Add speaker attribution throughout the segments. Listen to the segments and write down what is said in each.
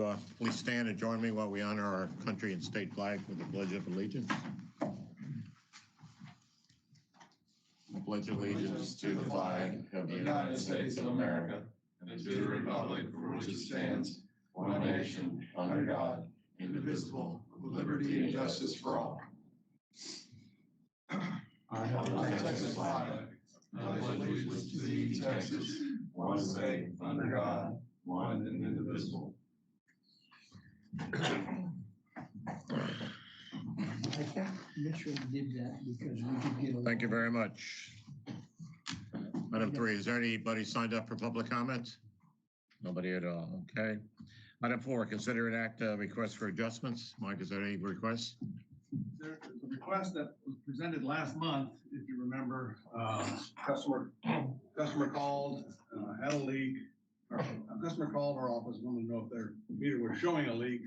Speaker 1: you please stand and join me while we honor our country and state flag with the Pledge of Allegiance? I pledge allegiance to the flag of the United States of America and to the republic for which it stands, one nation, under God, indivisible, with liberty and justice for all. I have the Texas flag. I pledge allegiance to thee, Texas, one state, under God, one and indivisible.
Speaker 2: I think Mitchell did that because we could get along.
Speaker 1: Thank you very much. Item 3, is there anybody signed up for public comment? Nobody at all, okay. Item 4, consider an act request for adjustments. Mike, is there any requests?
Speaker 3: There's a request that was presented last month, if you remember. Customer called, had a leak. A customer called our office, wanted to know if their meter was showing a leak.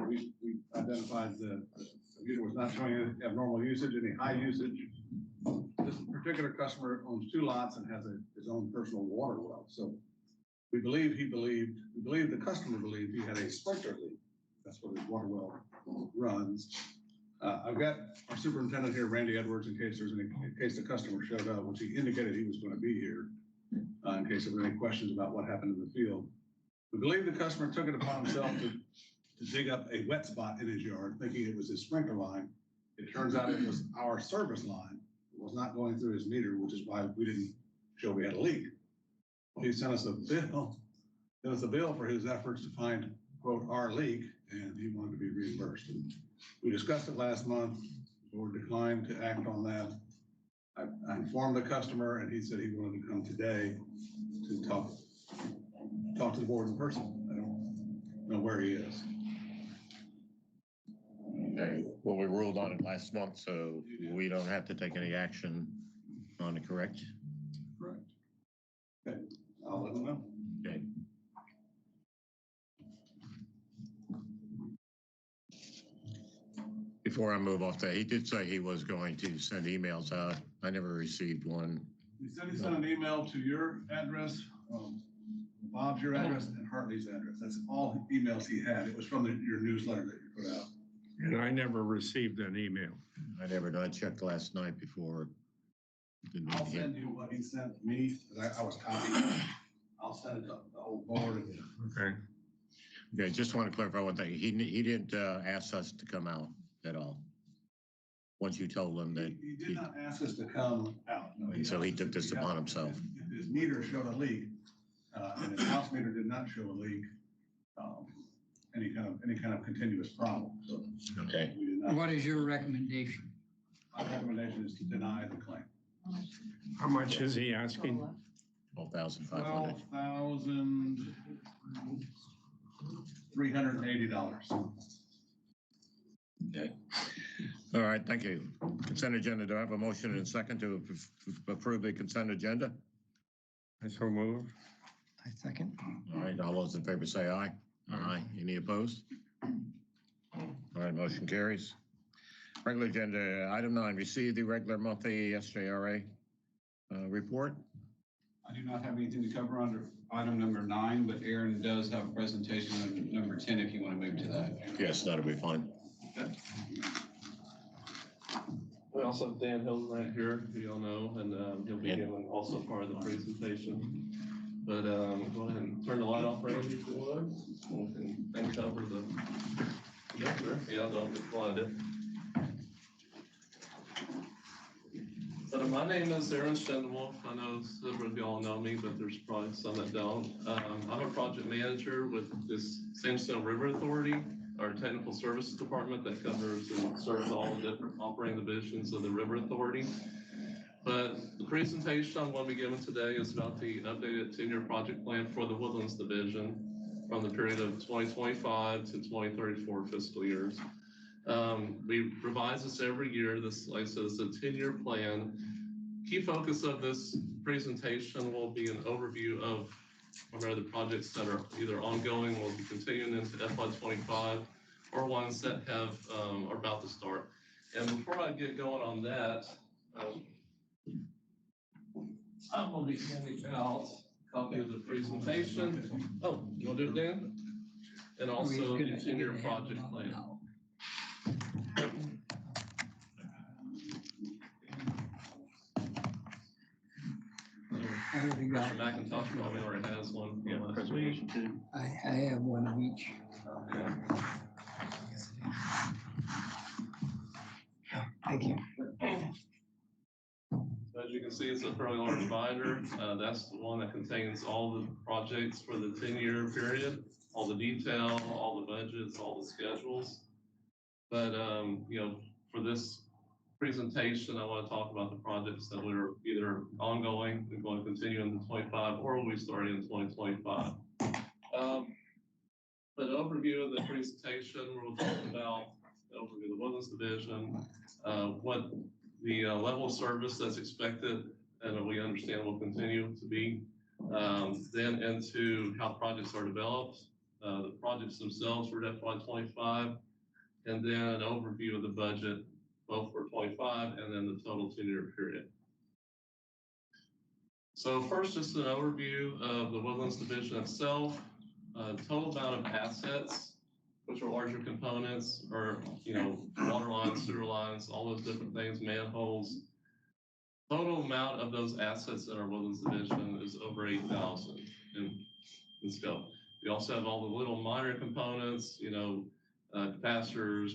Speaker 3: We identified the meter was not showing any abnormal usage, any high usage. This particular customer owns 2 lots and has his own personal water well. So we believe the customer believed he had a sprinkler leak. That's what his water well runs. I've got our superintendent here, Randy Edwards, in case the customer showed up, which he indicated he was going to be here, in case there were any questions about what happened in the field. We believe the customer took it upon himself to dig up a wet spot in his yard, thinking it was his sprinkler line. It turns out it was our service line. It was not going through his meter, which is why we didn't show we had a leak. He sent us a bill for his efforts to find, quote, our leak, and he wanted to be reimbursed. And we discussed it last month. The board declined to act on that. I informed the customer, and he said he wanted to come today to talk to the board in person. I don't know where he is.
Speaker 1: Okay, well, we ruled on it last month, so we don't have to take any action on it, correct?
Speaker 3: Correct. Okay, I'll let him know.
Speaker 1: Okay. Before I move off that, he did say he was going to send emails out. I never received one.
Speaker 3: He said he sent an email to your address, Bob's your address, and Hartley's address. That's all emails he had. It was from your newsletter that you put out.
Speaker 4: And I never received an email.
Speaker 1: I never did. I checked last night before.
Speaker 3: I'll send you what he sent me. I was copied. I'll send it to the whole board.
Speaker 4: Okay.
Speaker 1: Okay, just want to clarify one thing. He didn't ask us to come out at all. Once you told him that.
Speaker 3: He did not ask us to come out. No,
Speaker 1: And so he took this upon himself.
Speaker 3: If his meter showed a leak, and his house meter did not show a leak, any kind of continuous problem. So
Speaker 1: Okay.
Speaker 3: we did not.
Speaker 2: What is your recommendation?
Speaker 3: My recommendation is to deny the claim.
Speaker 4: How much is he asking?
Speaker 1: $12,500.
Speaker 3: $12,380.
Speaker 1: Okay. All right, thank you. Consent agenda. Do I have a motion and a second to approve the consent agenda?
Speaker 4: I so move.
Speaker 2: I second.
Speaker 1: All right, all those in favor say aye. Aye. Any opposed? All right, motion carries. Regular agenda, item 9, receive the regular monthly SJRA report.
Speaker 5: I do not have anything to cover under item number 9, but Aaron does have a presentation on number 10 if you want to move to that.
Speaker 1: Yes, that'll be fine.
Speaker 5: Okay.
Speaker 6: We also have Dan Hildenreich here, who y'all know, and he'll be giving also part of the presentation. But go ahead and turn the light off, Randy, if you would. And cover the governor. Yeah, don't get blinded. So my name is Aaron Shenwolf. I know several of y'all know me, but there's probably some that don't. I'm a project manager with this Sandstone River Authority, our technical services department that covers and serves all the different operating divisions of the River Authority. But the presentation I'm going to be giving today is about the updated 10-year project plan for the Woodlands Division from the period of 2025 to 2034 fiscal years. We revise this every year. This, like I said, is a 10-year plan. Key focus of this presentation will be an overview of the projects that are either ongoing or will be continuing into FY25 or ones that have are about to start. And before I get going on that, I'm going to be handing out a copy of the presentation. Oh, you want to do it, Dan? and
Speaker 2: Are we
Speaker 6: also
Speaker 2: gonna-
Speaker 6: the 10-year
Speaker 2: gonna have
Speaker 6: project
Speaker 2: one
Speaker 6: plan.
Speaker 2: now? I already got
Speaker 6: Mr. McIntosh probably already has one. Yeah, last week.
Speaker 2: I have one of each. Thank you.
Speaker 6: As you can see, it's a fairly large binder. That's the one that contains all the projects for the 10-year period, all the detail, all the budgets, all the schedules. But, for this presentation, I want to talk about the projects that we're either ongoing, we're going to continue into 25, or we started in 2025. But an overview of the presentation, we'll talk about the overview of the Woodlands Division, what the level of service that's expected and we understand will continue to be, then into how projects are developed, the projects themselves for FY25, and then an overview of the budget, both for 25 and then the total 10-year period. So first, just an overview of the Woodlands Division itself. Total amount of assets, which are larger components, or water lines, sewer lines, all those different things, manholes. Total amount of those assets in our Woodlands Division is over 8,000 in scope. We also have all the little minor components, capacitors,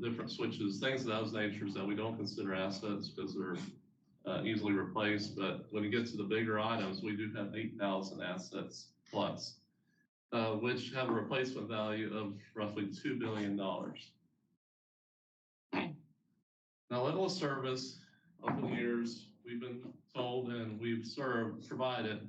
Speaker 6: different switches, things of those natures that we don't consider assets because they're easily replaced. But when you get to the bigger items, we do have 8,000 assets plus, which have a replacement value of roughly $2 billion. Now, level of service over the years, we've been told and we've provided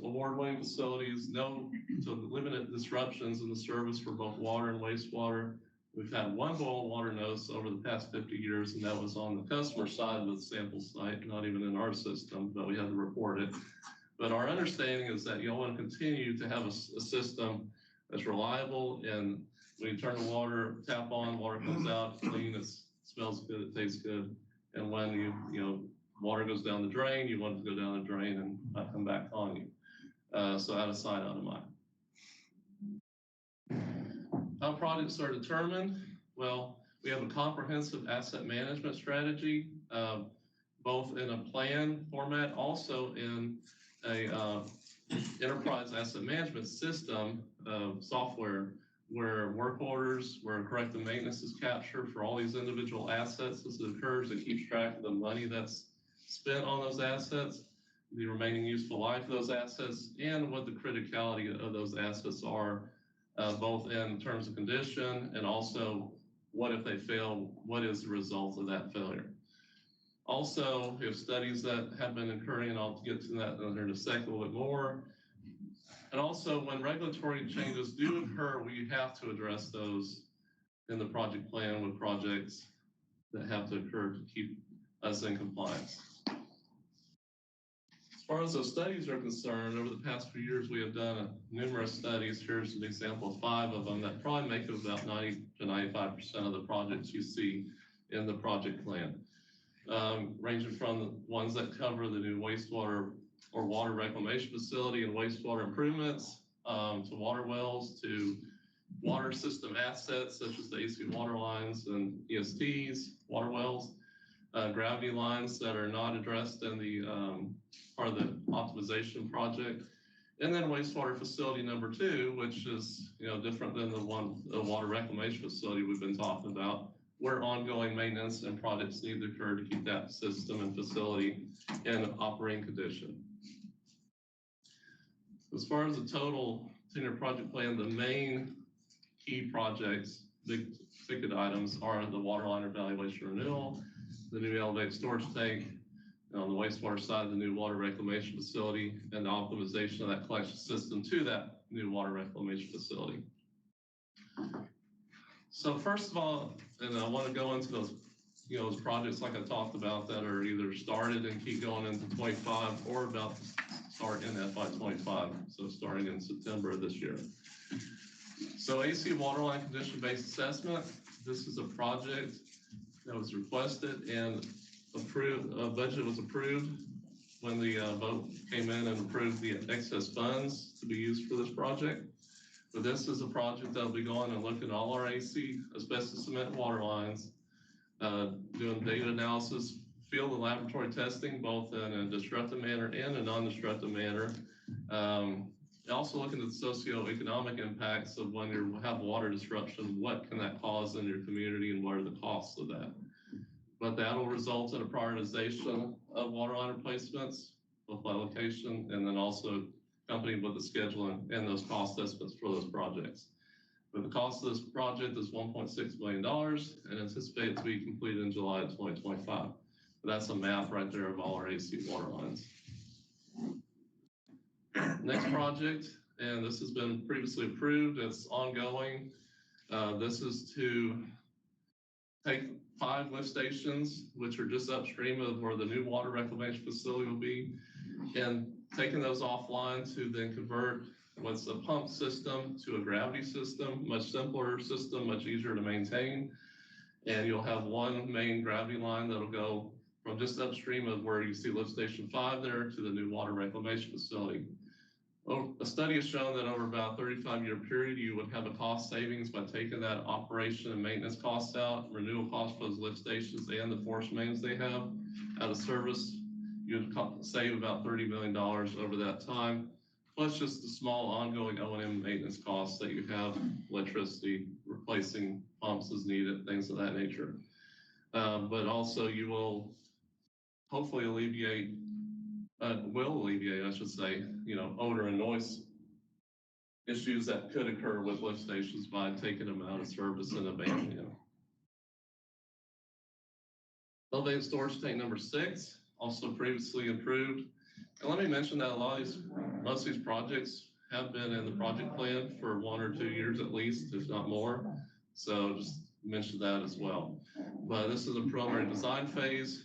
Speaker 6: award-winning facilities, no to limited disruptions in the service for both water and wastewater. We've had one boil water notice over the past 50 years, and that was on the customer side of the sample site, not even in our system, but we had to report it. But our understanding is that you'll want to continue to have a system that's reliable, and when you turn the water tap on, water comes out clean, it smells good, it tastes good. And when water goes down the drain, you want it to go down the drain and not come back on you. So out of sight, out of mind. How projects are determined? Well, we have a comprehensive asset management strategy, both in a plan format, also in a enterprise asset management system software where work orders, where corrective maintenance is captured for all these individual assets as it occurs. It keeps track of the money that's spent on those assets, the remaining useful life of those assets, and what the criticality of those assets are, both in terms of condition and also what if they fail, what is the result of that failure. Also, we have studies that have been occurring, and I'll get to that in a second a little bit more. And also, when regulatory changes do occur, we have to address those in the project plan with projects that have to occur to keep us in compliance. As far as those studies are concerned, over the past few years, we have done numerous studies. Here's an example of 5 of them that probably make up about 90 to 95% of the projects you see in the project plan. Ranging from the ones that cover the new wastewater or water reclamation facility and wastewater improvements, to water wells, to water system assets such as the AC water lines and ESTs, water wells, gravity lines that are not addressed in the part of the optimization project, and then wastewater facility number 2, which is different than the water reclamation facility we've been talking about, where ongoing maintenance and projects need to occur to keep that system and facility in operating condition. As far as the total 10-year project plan, the main key projects, big ticket items, are the water line evaluation renewal, the new elevated storage tank, and on the wastewater side, the new water reclamation facility, and the optimization of that collection system to that new water reclamation facility. So first of all, and I want to go into those, those projects like I talked about that are either started and keep going into 25 or about to start in FY25, so starting in September of this year. So AC water line condition-based assessment, this is a project that was requested and approved, budget was approved when the vote came in and approved the excess funds to be used for this project. But this is a project that'll be going and looking at all our AC, asbestos cement water lines, doing data analysis, field and laboratory testing, both in a destructive manner and a non-destructive manner. Also looking at the socioeconomic impacts of when you have water disruption, what can that cause in your community and what are the costs of that? But that'll result in a prioritization of water line replacements, both by location, and then also accompanied with the scheduling and those cost estimates for those projects. But the cost of this project is $1.6 million and anticipated to be completed in July of 2025. But that's a map right there of all our AC water lines. Next project, and this has been previously approved, it's ongoing. This is to take 5 lift stations, which are just upstream of where the new water reclamation facility will be, and taking those offline to then convert what's a pump system to a gravity system, much simpler system, much easier to maintain. And you'll have one main gravity line that'll go from just upstream of where you see lift station 5 there to the new water reclamation facility. A study has shown that over about a 35-year period, you would have a cost savings by taking that operation and maintenance costs out, renewal costs for those lift stations and the force mains they have out of service. You'd save about $30 million over that time, plus just the small ongoing O&M maintenance costs that you have, electricity, replacing pumps as needed, things of that nature. But also you will hopefully alleviate, I should say, odor and noise issues that could occur with lift stations by taking them out of service and abandoning them. Elevated storage tank number 6, also previously approved. And let me mention that most of these projects have been in the project plan for 1 or 2 years at least, if not more. So just mention that as well. But this is a preliminary design phase.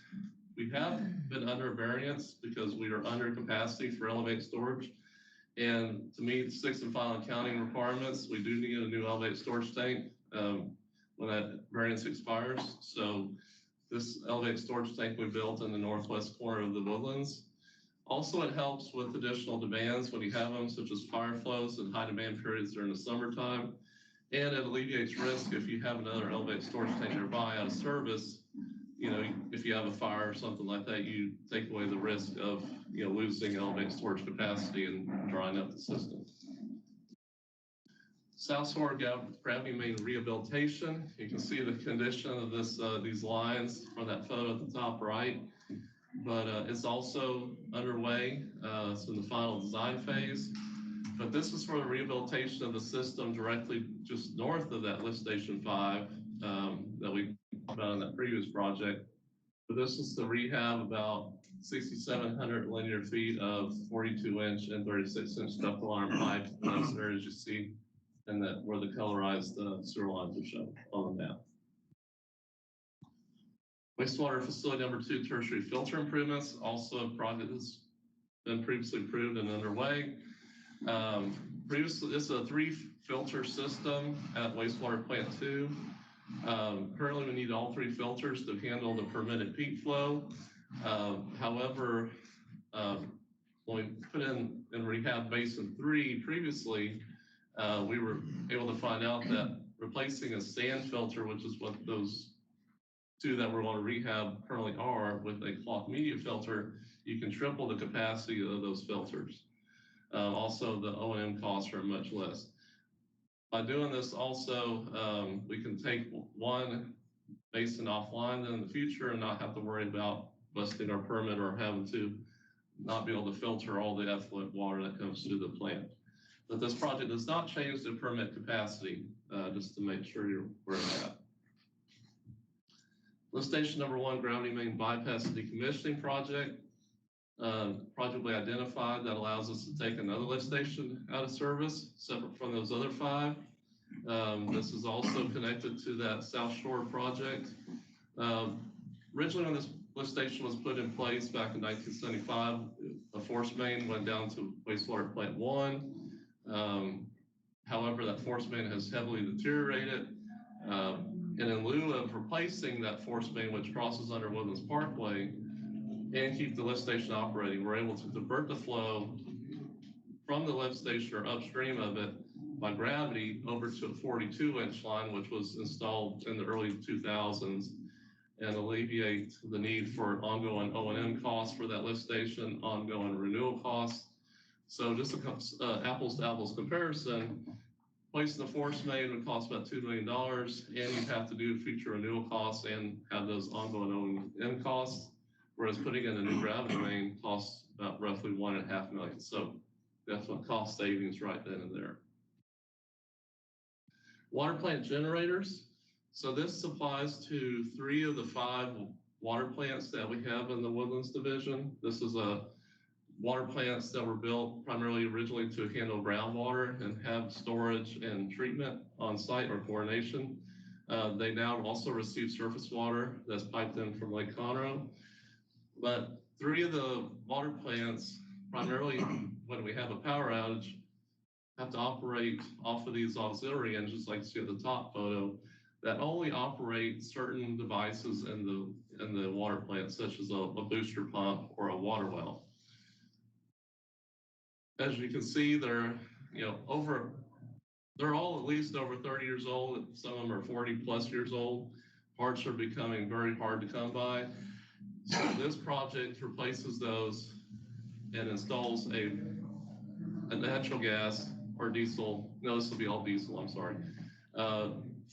Speaker 6: We have been under variance because we are under capacity for elevated storage. And to meet 6th and final accounting requirements, we do need a new elevated storage tank when that variance expires. So this elevated storage tank we built in the northwest corner of the Woodlands. Also, it helps with additional demands when you have them, such as fire flows and high demand periods during the summertime. And it alleviates risk if you have another elevated storage tank nearby out of service. If you have a fire or something like that, you take away the risk of, losing elevated storage capacity and drying up the system. South Shore gravity main rehabilitation. You can see the condition of these lines from that photo at the top right. But it's also underway. It's in the final design phase. But this is for the rehabilitation of the system directly just north of that lift station 5 that we talked about in that previous project. But this is to rehab about 6,700 linear feet of 42-inch and 36-inch ductile iron pipe in those areas you see, and that where the colorized sewer lines are shown on the map. Wastewater facility number 2, tertiary filter improvements, also a project that's been previously approved and underway. Previously, this is a 3-filter system at wastewater plant 2. Currently, we need all 3 filters to handle the permitted peak flow. However, when we put in rehab basin 3 previously, we were able to find out that replacing a sand filter, which is what those 2 that we're going to rehab currently are, with a cloth media filter, you can triple the capacity of those filters. Also, the O&M costs are much less. By doing this also, we can take one basin offline then in the future and not have to worry about busting our permit or having to not be able to filter all the effluent water that comes through the plant. But this project does not change the permit capacity, just to make sure you're aware of that. Lift station number 1, gravity main bypass decommissioning project. Project we identified that allows us to take another lift station out of service, separate from those other 5. This is also connected to that South Shore project. Originally, when this lift station was put in place back in 1975, a force main went down to wastewater plant 1. However, that force main has heavily deteriorated. And in lieu of replacing that force main, which crosses under Woodlands Parkway, and keep the lift station operating, we're able to divert the flow from the lift station or upstream of it by gravity over to a 42-inch line, which was installed in the early 2000s, and alleviate the need for ongoing O&M costs for that lift station, ongoing renewal costs. So just a apples to apples comparison, placing the force main would cost about $2 million, and you'd have to do future renewal costs and have those ongoing O&M costs, whereas putting in a new gravity main costs about roughly $1.5 million. So definite cost savings right then and there. Water plant generators. So this applies to 3 of the 5 water plants that we have in the Woodlands division. This is a water plants that were built primarily originally to handle groundwater and have storage and treatment on site or chlorination. They now also receive surface water that's piped in from Lake Conroe. But 3 of the water plants, primarily when we have a power outage, have to operate off of these auxiliary engines like you see at the top photo that only operate certain devices in the water plant, such as a booster pump or a water well. As you can see, they're all at least over 30 years old. Some of them are 40 plus years old. Parts are becoming very hard to come by. So this project replaces those and installs a natural gas or diesel, no, this will be all diesel, I'm sorry,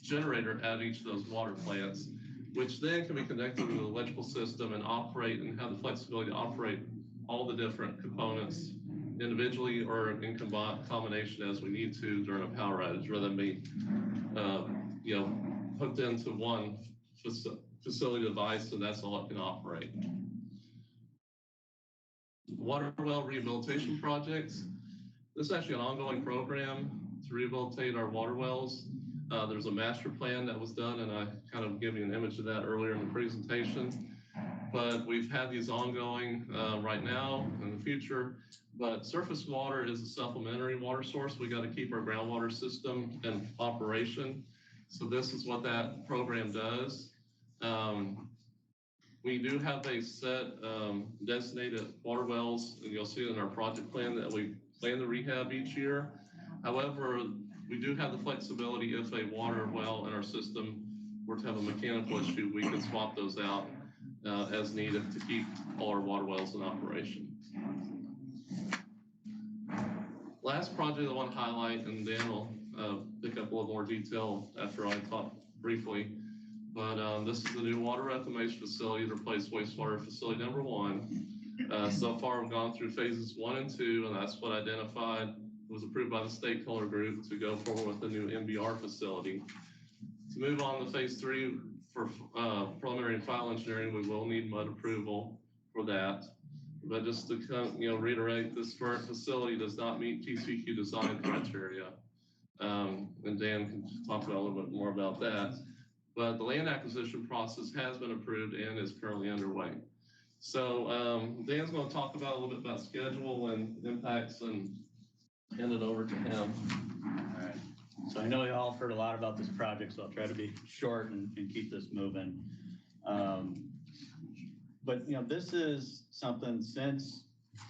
Speaker 6: generator at each of those water plants, which then can be connected to the electrical system and operate and have the flexibility to operate all the different components individually or in combination as we need to during a power outage, rather than be hooked into one facility device and that's all it can operate. Water well rehabilitation projects. This is actually an ongoing program to rehabilitate our water wells. There's a master plan that was done, and I kind of gave you an image of that earlier in the presentation. But we've had these ongoing right now and in the future. But surface water is a supplementary water source. We got to keep our groundwater system in operation. So this is what that program does. We do have a set designated water wells, and you'll see it in our project plan that we plan to rehab each year. However, we do have the flexibility if a water well in our system were to have a mechanical issue, we could swap those out as needed to keep all our water wells in operation. Last project I want to highlight, and Dan will pick up a little more detail after I talk briefly, but this is the new water reclamation facility to replace wastewater facility number 1. So far, we've gone through phases 1 and 2, and that's what identified was approved by the stakeholder group to go forward with the new MBR facility. To move on to phase 3 for preliminary and final engineering, we will need MUD approval for that. But just to reiterate, this current facility does not meet TCEQ design criteria, and Dan can talk about a little bit more about that. But the land acquisition process has been approved and is currently underway. So Dan's going to talk about a little bit about schedule and impacts and hand it over to him.
Speaker 7: All right. So I know you all have heard a lot about this project, so I'll try to be short and keep this moving. But this is something since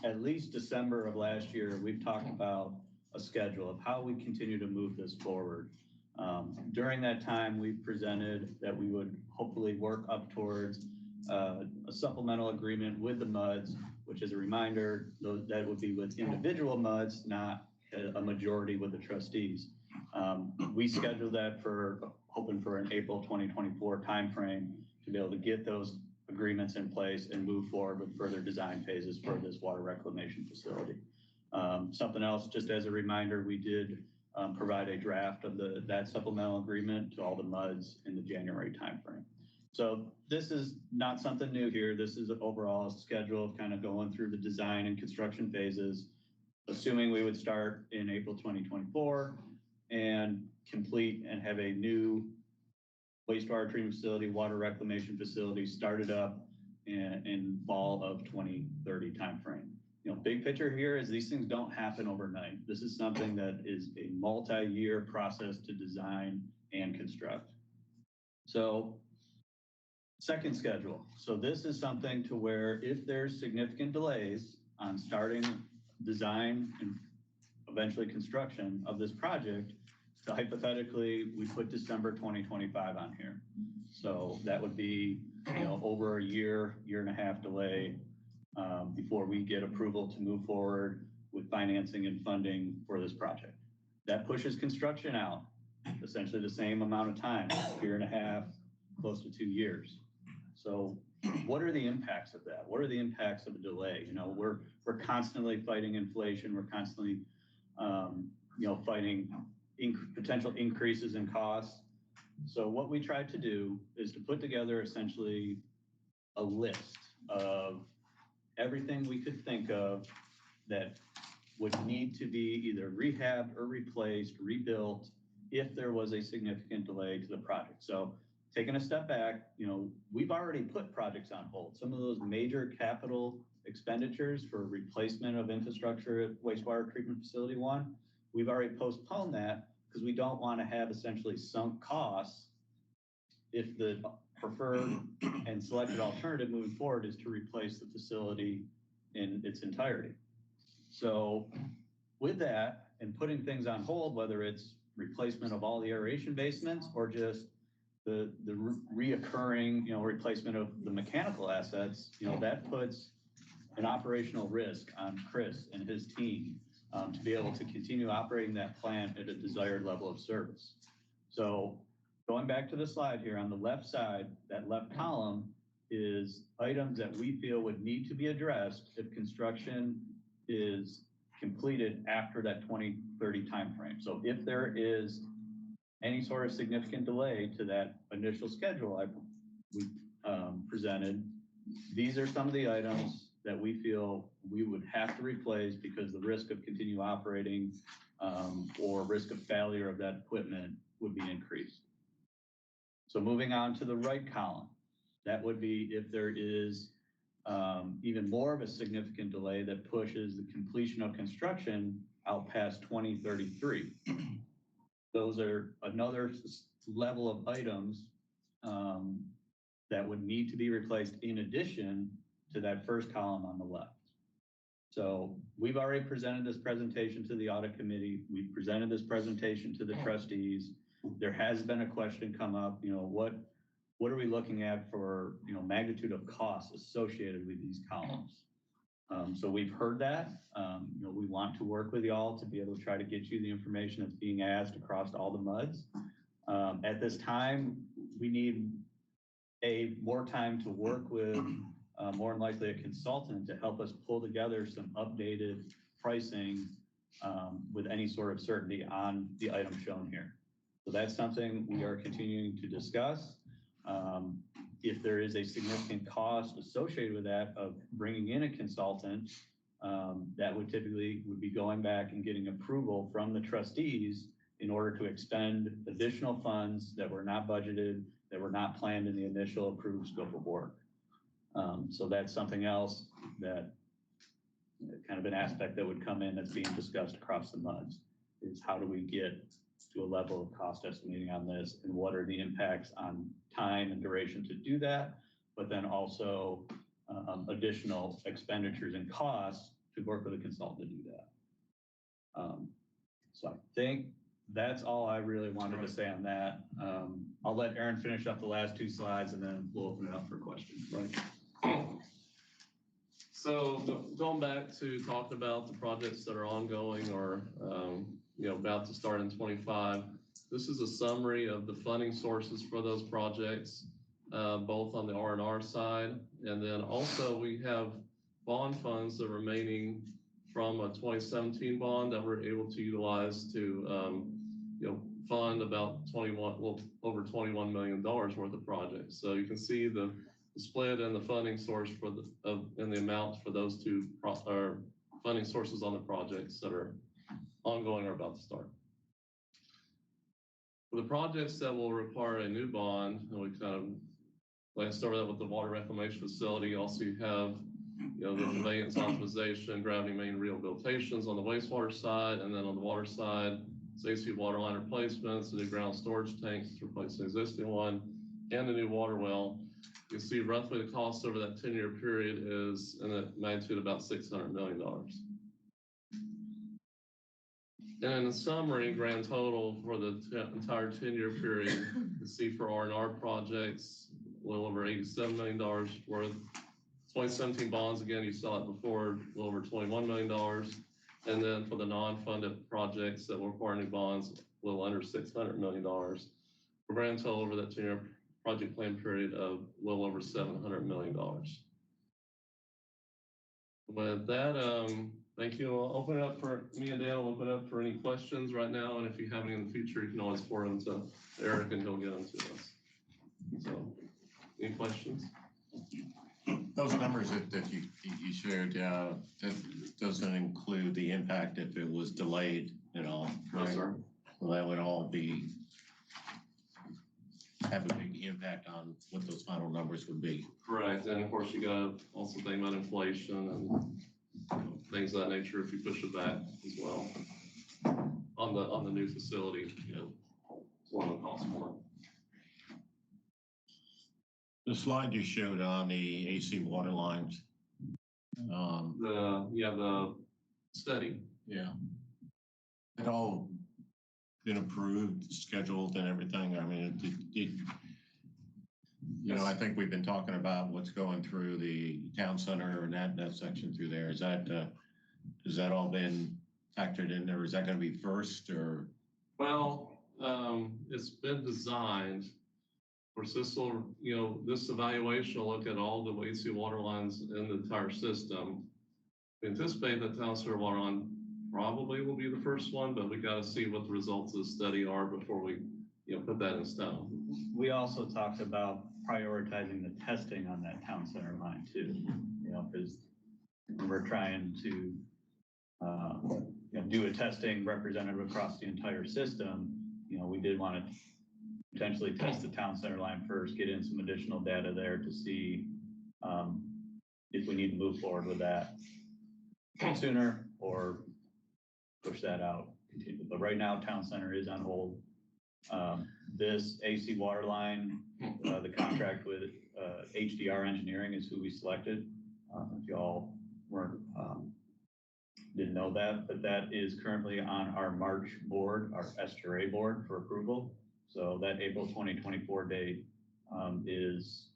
Speaker 7: at least December of last year, we've talked about a schedule of how we continue to move this forward. During that time, we presented that we would hopefully work up towards a supplemental agreement with the MUDs, which is a reminder, that would be with individual MUDs, not a majority with the trustees. We scheduled that for hoping for an April 2024 timeframe to be able to get those agreements in place and move forward with further design phases for this water reclamation facility. Something else, just as a reminder, we did provide a draft of that supplemental agreement to all the MUDs in the January timeframe. So this is not something new here. This is an overall schedule of kind of going through the design and construction phases, assuming we would start in April 2024 and complete and have a new wastewater treatment facility, water reclamation facility started up in fall of 2030 timeframe. Big picture here is these things don't happen overnight. This is something that is a multi-year process to design and construct. So second schedule. So this is something to where if there's significant delays on starting design of eventually construction of this project, so hypothetically, we put December 2025 on here. So that would be, over a year, year and a half delay before we get approval to move forward with financing and funding for this project. That pushes construction out essentially the same amount of time, year and a half, close to 2 years. So what are the impacts of that? What are the impacts of a delay? We're constantly fighting inflation. We're constantly, fighting potential increases in costs. So what we tried to do is to put together essentially a list of everything we could think of that would need to be either rehabbed or replaced, rebuilt, if there was a significant delay to the project. So taking a step back, we've already put projects on hold. Some of those major capital expenditures for replacement of infrastructure at wastewater treatment facility 1, we've already postponed that because we don't want to have essentially sunk costs if the preferred and selected alternative moving forward is to replace the facility in its entirety. So with that and putting things on hold, whether it's replacement of all the aeration basements or just the reoccurring, replacement of the mechanical assets, that puts an operational risk on Chris and his team to be able to continue operating that plant at a desired level of service. So going back to the slide here on the left side, that left column is items that we feel would need to be addressed if construction is completed after that 2030 timeframe. So if there is any sort of significant delay to that initial schedule we presented, these are some of the items that we feel we would have to replace because the risk of continue operating or risk of failure of that equipment would be increased. So moving on to the right column, that would be if there is even more of a significant delay that pushes the completion of construction out past 2033. Those are another level of items that would need to be replaced in addition to that first column on the left. So we've already presented this presentation to the audit committee. We've presented this presentation to the trustees. There has been a question come up, what are we looking at for, magnitude of costs associated with these columns? So we've heard that. We want to work with y'all to be able to try to get you the information that's being asked across all the MUDs. At this time, we need more time to work with more than likely a consultant to help us pull together some updated pricing with any sort of certainty on the item shown here. So that's something we are continuing to discuss. If there is a significant cost associated with that of bringing in a consultant, that would typically be going back and getting approval from the trustees in order to expend additional funds that were not budgeted, that were not planned in the initial approved scope of work. So that's something else that kind of an aspect that would come in that's being discussed across the MUDs is how do we get to a level of cost estimating on this and what are the impacts on time and duration to do that, but then also additional expenditures and costs to work with a consultant to do that. So I think that's all I really wanted to say on that. I'll let Aaron finish up the last 2 slides and then we'll open it up for questions. Right.
Speaker 6: So going back to talking about the projects that are ongoing or about to start in 25, this is a summary of the funding sources for those projects, both on the R&R side, and then also we have bond funds that are remaining from a 2017 bond that we're able to utilize to fund about over $21 million worth of projects. So you can see the split and the funding source for and the amounts for those 2 funding sources on the projects that are ongoing or about to start. For the projects that will require a new bond, and we kind of like started out with the water reclamation facility. Also, you have the conveyance optimization, gravity main rehabilitations on the wastewater side, and then on the water side, it's AC water line replacements, the new ground storage tanks to replace the existing one, and the new water well. You see roughly the cost over that 10-year period is in the magnitude about $600 million. And in the summary, grand total for the entire 10-year period, you see for R&R projects, a little over $87 million worth. 2017 bonds, again, you saw it before, a little over $21 million. And then for the non-funded projects that will require new bonds, a little under $600 million. For grand total over that 10-year project plan period of a little over $700 million. With that, thank you. I'll open it up for, me and Dan will open it up for any questions right now. And if you have any in the future, you can always forward them to Eric and he'll get them to us. So, any questions?
Speaker 1: Those numbers that you shared, that doesn't include the impact if it was delayed at all.
Speaker 6: No, sir.
Speaker 1: Well, that would all have a big impact on what those final numbers would be.
Speaker 6: Correct. And of course, you got also think about inflation and things of that nature if you push it back as well. On the new facility, it's one of the costs more.
Speaker 1: The slide you showed on the AC water lines.
Speaker 6: The study.
Speaker 1: Yeah. It all been approved, scheduled and everything. I mean, I think we've been talking about what's going through the town center and that section through there. Has that all been factored in there? Is that going to be first or?
Speaker 6: Well, it's been designed. For this evaluation will look at all the AC water lines in the entire system. We anticipate that town sewer water line probably will be the first one, but we got to see what the results of the study are before we, put that in stone.
Speaker 7: We also talked about prioritizing the testing on that town center line too, because we're trying to, do a testing representative across the entire system. We did want to potentially test the town center line first, get in some additional data there to see if we need to move forward with that sooner or push that out. But right now, town center is on hold. This AC water line, the contract with HDR Engineering is who we selected. If y'all didn't know that, but that is currently on our March board, our SRA board for approval. So that April 2024 date is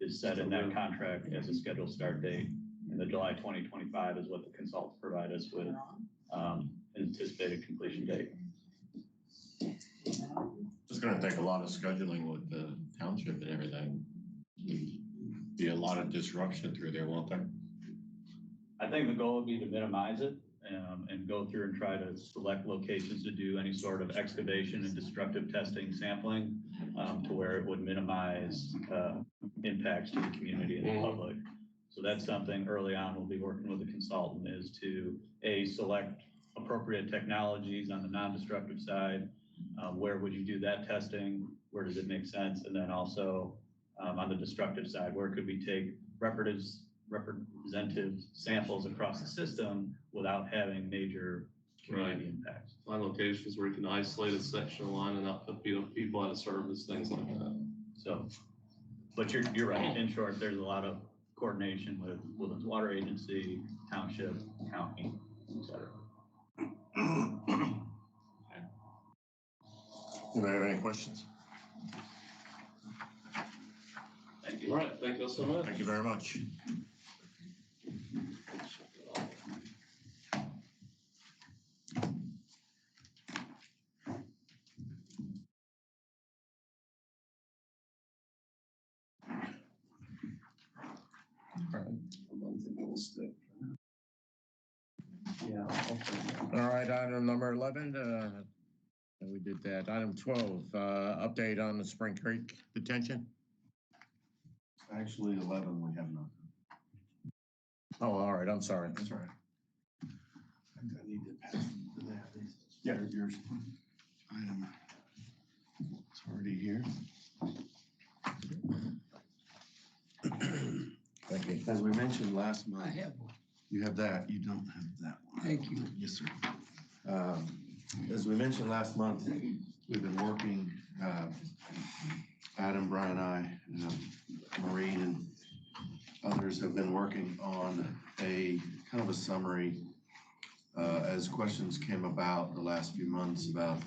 Speaker 7: set in that contract as a scheduled start date. And the July 2025 is what the consultants provide us with anticipated completion date.
Speaker 1: It's going to take a lot of scheduling with the township and everything. Be a lot of disruption through there, won't there?
Speaker 7: I think the goal would be to minimize it and go through and try to select locations to do any sort of excavation and destructive testing sampling to where it would minimize impacts to the community and the public. So that's something early on we'll be working with the consultant is to select appropriate technologies on the non-destructive side. Where would you do that testing? Where does it make sense? And then also on the destructive side, where could we take representative samples across the system without having major community impacts?
Speaker 6: Find locations where you can isolate a section of line and not put people out of service, things like that.
Speaker 7: So, but you're right. In short, there's a lot of coordination with Woodlands Water Agency, township, county, etc.
Speaker 1: Anybody have any questions?
Speaker 6: Thank you. All right. Thank you so much.
Speaker 1: Thank you very much. All right, item number 11, we did that. Item 12, update on the Spring Creek detention.
Speaker 8: Actually, 11, we have not.
Speaker 1: Oh, all right, I'm sorry.
Speaker 8: That's all right. I need to pass them to that. Yeah, yours. Item. It's already here.
Speaker 1: Thank you.
Speaker 8: As we mentioned last
Speaker 2: I
Speaker 8: month,
Speaker 2: have one.
Speaker 8: you have that. You don't have that one.
Speaker 2: Thank you.
Speaker 8: Yes, sir. As we mentioned last month, we've been working, Adam, Brian, I, Maureen, and others have been working on a kind of a summary
Speaker 1: as questions came about the last few months about,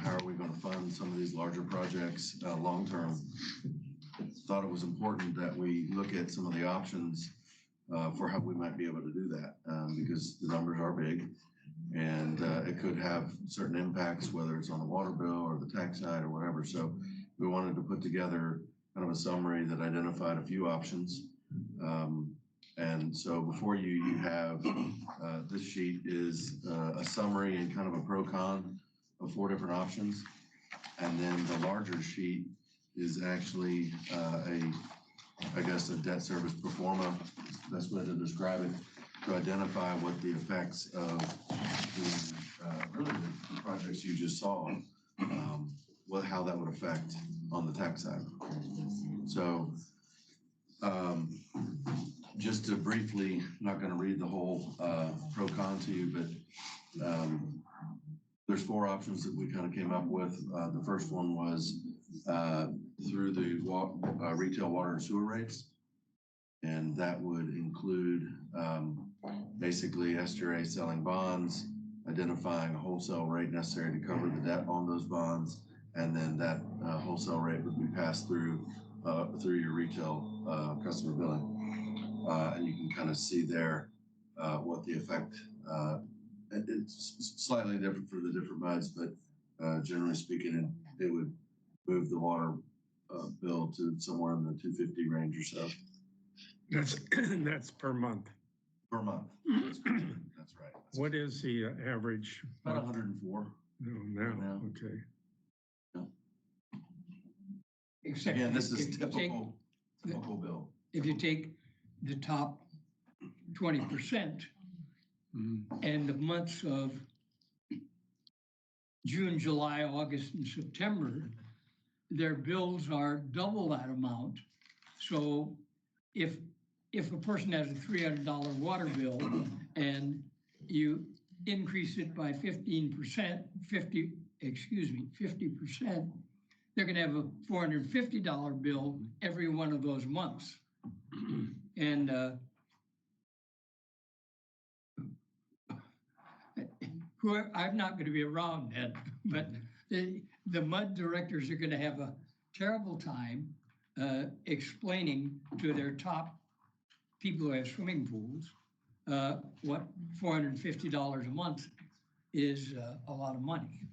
Speaker 1: how are we going to fund some of these larger projects long-term, thought it was important that we look at some of the options for how we might be able to do that, because the numbers are big and it could have certain impacts, whether it's on the water bill or the tax side or whatever. So we wanted to put together kind of a summary that identified a few options. And so before you, you have this sheet is a summary and kind of a pro-con of 4 different options. And then the larger sheet is actually I guess, a debt service pro forma, best way to describe it, to identify what the effects of really the projects you just saw, how that would affect on the tax side. So just to briefly, not going to read the whole pro-con to you, but there's 4 options that we kind of came up with. The first one was through the retail water and sewer rates. And that would include basically SGRA selling bonds, identifying a wholesale rate necessary to cover the debt on those bonds. And then that wholesale rate would be passed through your retail customer billing. And you can kind of see there what the effect, it's slightly different for the different MUDs, but generally speaking, it would move the water bill to somewhere in the $250 range or so.
Speaker 4: That's per month.
Speaker 1: Per month. That's right.
Speaker 4: What is the average?
Speaker 1: About 104.
Speaker 4: No, okay.
Speaker 2: Except
Speaker 1: Again, this is
Speaker 2: if you take-
Speaker 1: typical bill.
Speaker 2: If you take the top 20% and the months of June, July, August, and September, their bills are double that amount. So if a person has a $300 water bill and you increase it by 50%, they're gonna have a $450 bill every one of those months. And I'm not gonna be around then, but the MUD directors are gonna have a terrible time explaining to their top people who have swimming pools what $450 a month is a lot of money,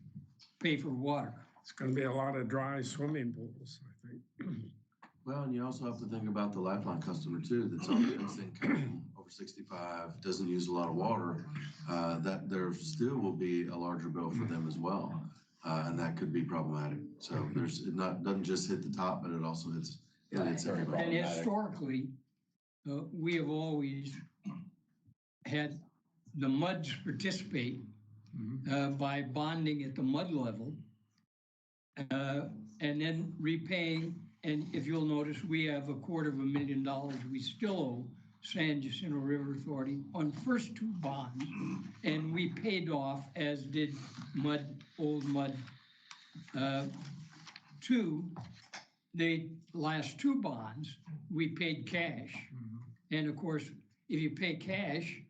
Speaker 2: pay for water.
Speaker 4: It's going to be a lot of dry swimming pools, I think.
Speaker 1: Well, and you also have to think about the Lifeline customer too, that's on fixed income, over 65, doesn't use a lot of water, that there still will be a larger bill for them as well. And that could be problematic. So it doesn't just hit the top, but it also hits everybody.
Speaker 2: And historically, we have always had the MUDs participate by bonding at the MUD level and then repaying. And if you'll notice, we have $250,000 we still owe San Jacinto River Authority on first 2 bonds, and we paid off, as did old MUD 2. The last 2 bonds, we paid cash. And of course, if you pay cash,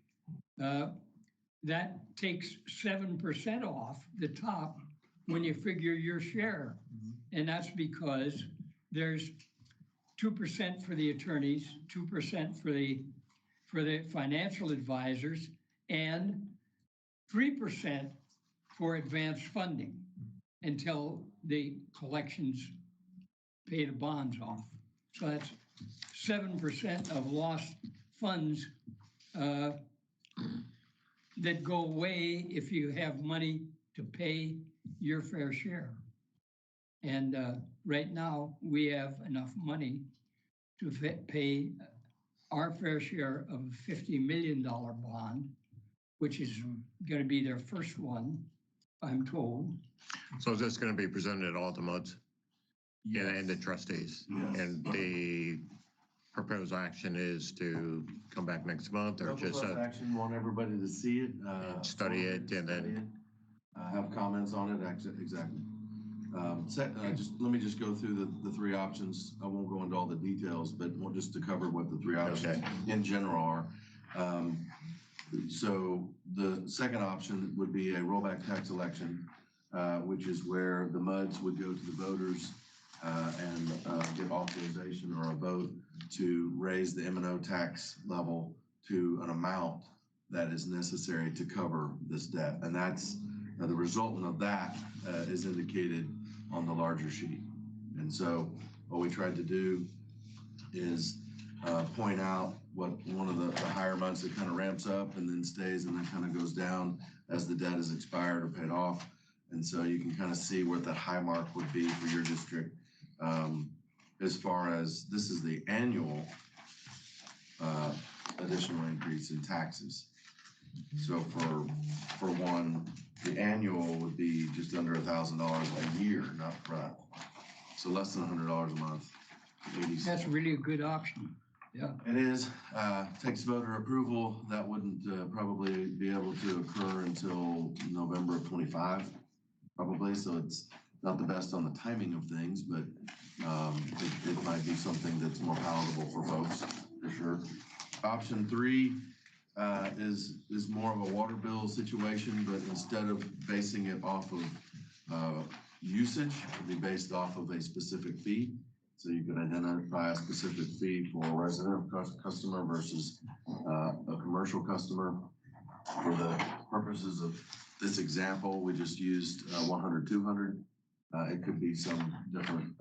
Speaker 2: that takes 7% off the top when you figure your share. And that's because there's 2% for the attorneys, 2% for the financial advisors, and 3% for advanced funding until the collections pay the bonds off. So that's 7% of lost funds that go away if you have money to pay your fair share. And right now, we have enough money to pay our fair share of a $50 million bond, which is going to be their first one, I'm told.
Speaker 9: So is this going to be presented at all the MUDs? Yeah, and the trustees?
Speaker 1: Yes.
Speaker 9: And the proposed action is to come back next month or just
Speaker 1: action, want everybody to see it,
Speaker 9: study it and then
Speaker 1: have comments on it. Exactly. Let me just go through the 3 options. I won't go into all the details, but just to cover what the 3 options in general are. So the second option would be a rollback tax election, which is where the MUDs would go to the voters and get authorization or a vote to raise the M&O tax level to an amount that is necessary to cover this debt. And that's the resultant of that is indicated on the larger sheet. And so what we tried to do is point out what one of the higher months that kind of ramps up and then stays and then kind of goes down as the debt is expired or paid off. And so you can kind of see what that high mark would be for your district. As far as this is the annual additional increase in taxes. So for one, the annual would be just under $1,000 a year, not front. So less than $100 a month. 80 cents.
Speaker 2: That's really a good option. Yeah.
Speaker 1: It is, takes voter approval. That wouldn't probably be able to occur until November of 25, probably. So it's not the best on the timing of things, but it might be something that's more palatable for folks, for sure. Option 3 is more of a water bill situation, but instead of basing it off of usage, it'd be based off of a specific fee. So you could identify a specific fee for a resident customer versus a commercial customer. For the purposes of this example, we just used 100, 200. It could be some different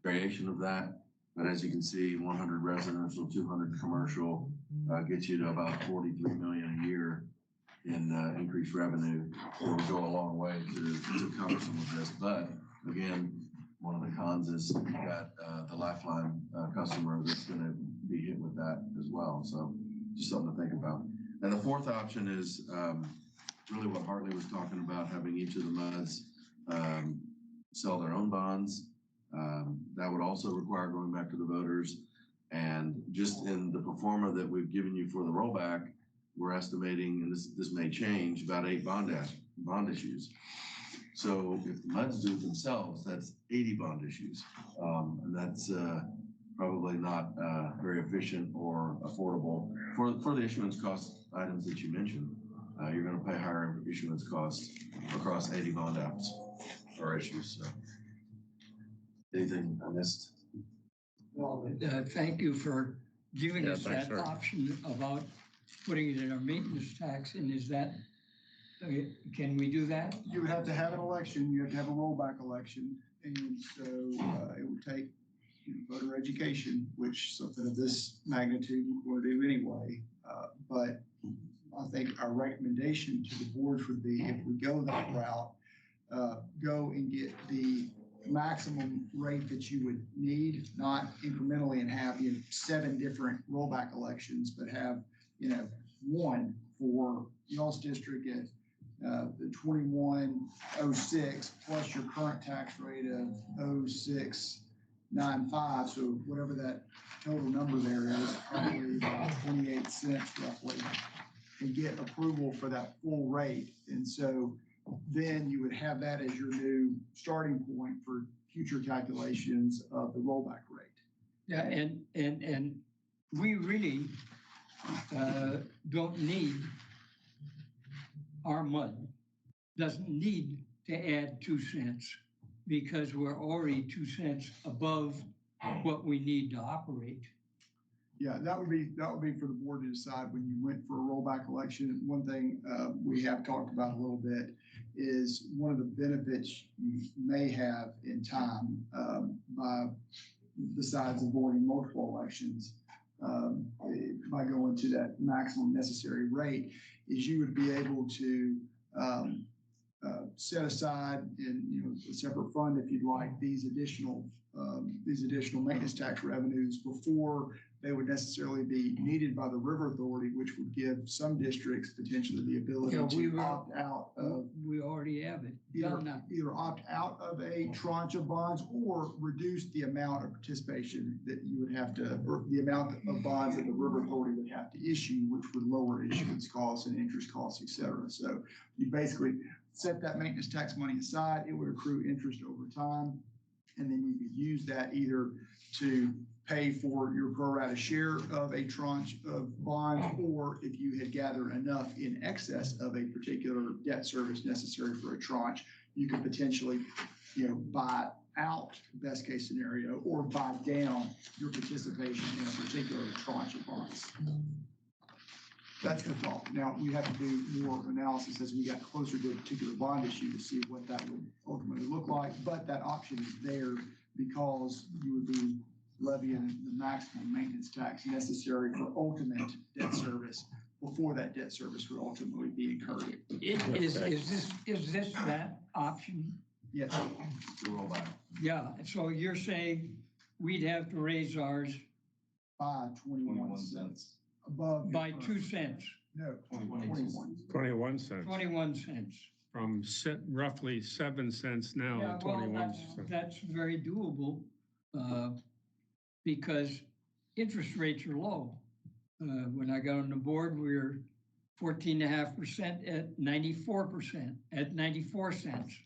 Speaker 1: variation of that. But as you can see, 100 residential, 200 commercial gets you to about 43 million a year in increased revenue. It will go a long way to cover some of this. But again, one of the cons is you got the Lifeline customer that's going to be hit with that as well. So just something to think about. And the fourth option is really what Hartley was talking about, having each of the MUDs sell their own bonds. That would also require going back to the voters. And just in the pro forma that we've given you for the rollback, we're estimating, and this may change, about 8 bond issues. So if the MUDs do it themselves, that's 80 bond issues. And that's probably not very efficient or affordable for the issuance cost items that you mentioned. You're going to pay higher issuance costs across 80 bond apps or issues. So. Anything I missed?
Speaker 2: Well, thank you for giving us that option about putting it in our maintenance tax. And is that, can we do that?
Speaker 8: You would have to have an election, you have to have a rollback election. And so it would take voter education, which something of this magnitude would do anyway. But I think our recommendation to the board would be, if we go that route, go and get the maximum rate that you would need, not incrementally and have 7 different rollback elections, but have one for y'all's district at the 2106 plus your current tax rate of 0695. So whatever that total number there is, probably about 28 cents roughly, and get approval for that full rate. And so then you would have that as your new starting point for future calculations of the rollback rate.
Speaker 2: Yeah, and we really don't need, our MUD doesn't need to add 2 cents because we're already 2 cents above what we need to operate.
Speaker 8: Yeah, that would be for the board to decide when you went for a rollback election. One thing we have talked about a little bit is one of the benefits you may have in time besides avoiding multiple elections by going to that maximum necessary rate is you would be able to set aside in a separate fund, if you'd like, these additional maintenance tax revenues before they would necessarily be needed by the River Authority, which would give some districts potentially the ability to opt out of.
Speaker 2: We already have it.
Speaker 8: Either opt out of a tranche of bonds or reduce the amount of participation that you would have to, or the amount of bonds that the River Authority would have to issue, which would lower issuance costs and interest costs, et cetera. So you basically set that maintenance tax money aside. It would accrue interest over time. And then you could use that either to pay for your pro rata share of a tranche of bonds, or if you had gathered enough in excess of a particular debt service necessary for a tranche, you could potentially, buy out, best case scenario, or buy down your participation in a particular tranche of bonds. That's the thought. Now, we have to do more analysis as we got closer to a particular bond issue to see what that would ultimately look like, but that option is there because you would be levying the maximum maintenance tax necessary for ultimate debt service before that debt service would ultimately be incurred.
Speaker 2: Is this that option?
Speaker 8: Yes.
Speaker 2: Yeah, so you're saying we'd have to raise ours
Speaker 8: By 21 cents. Above.
Speaker 2: by 2 cents,
Speaker 8: No, 21.
Speaker 4: 21 cents
Speaker 2: 21 cents.
Speaker 4: from roughly 7 cents now
Speaker 2: Yeah,
Speaker 4: to
Speaker 2: well,
Speaker 4: 21 cents.
Speaker 2: that's very doable, because interest rates are low. When I got on the board, we were 14.5% at 94%, at 94 cents.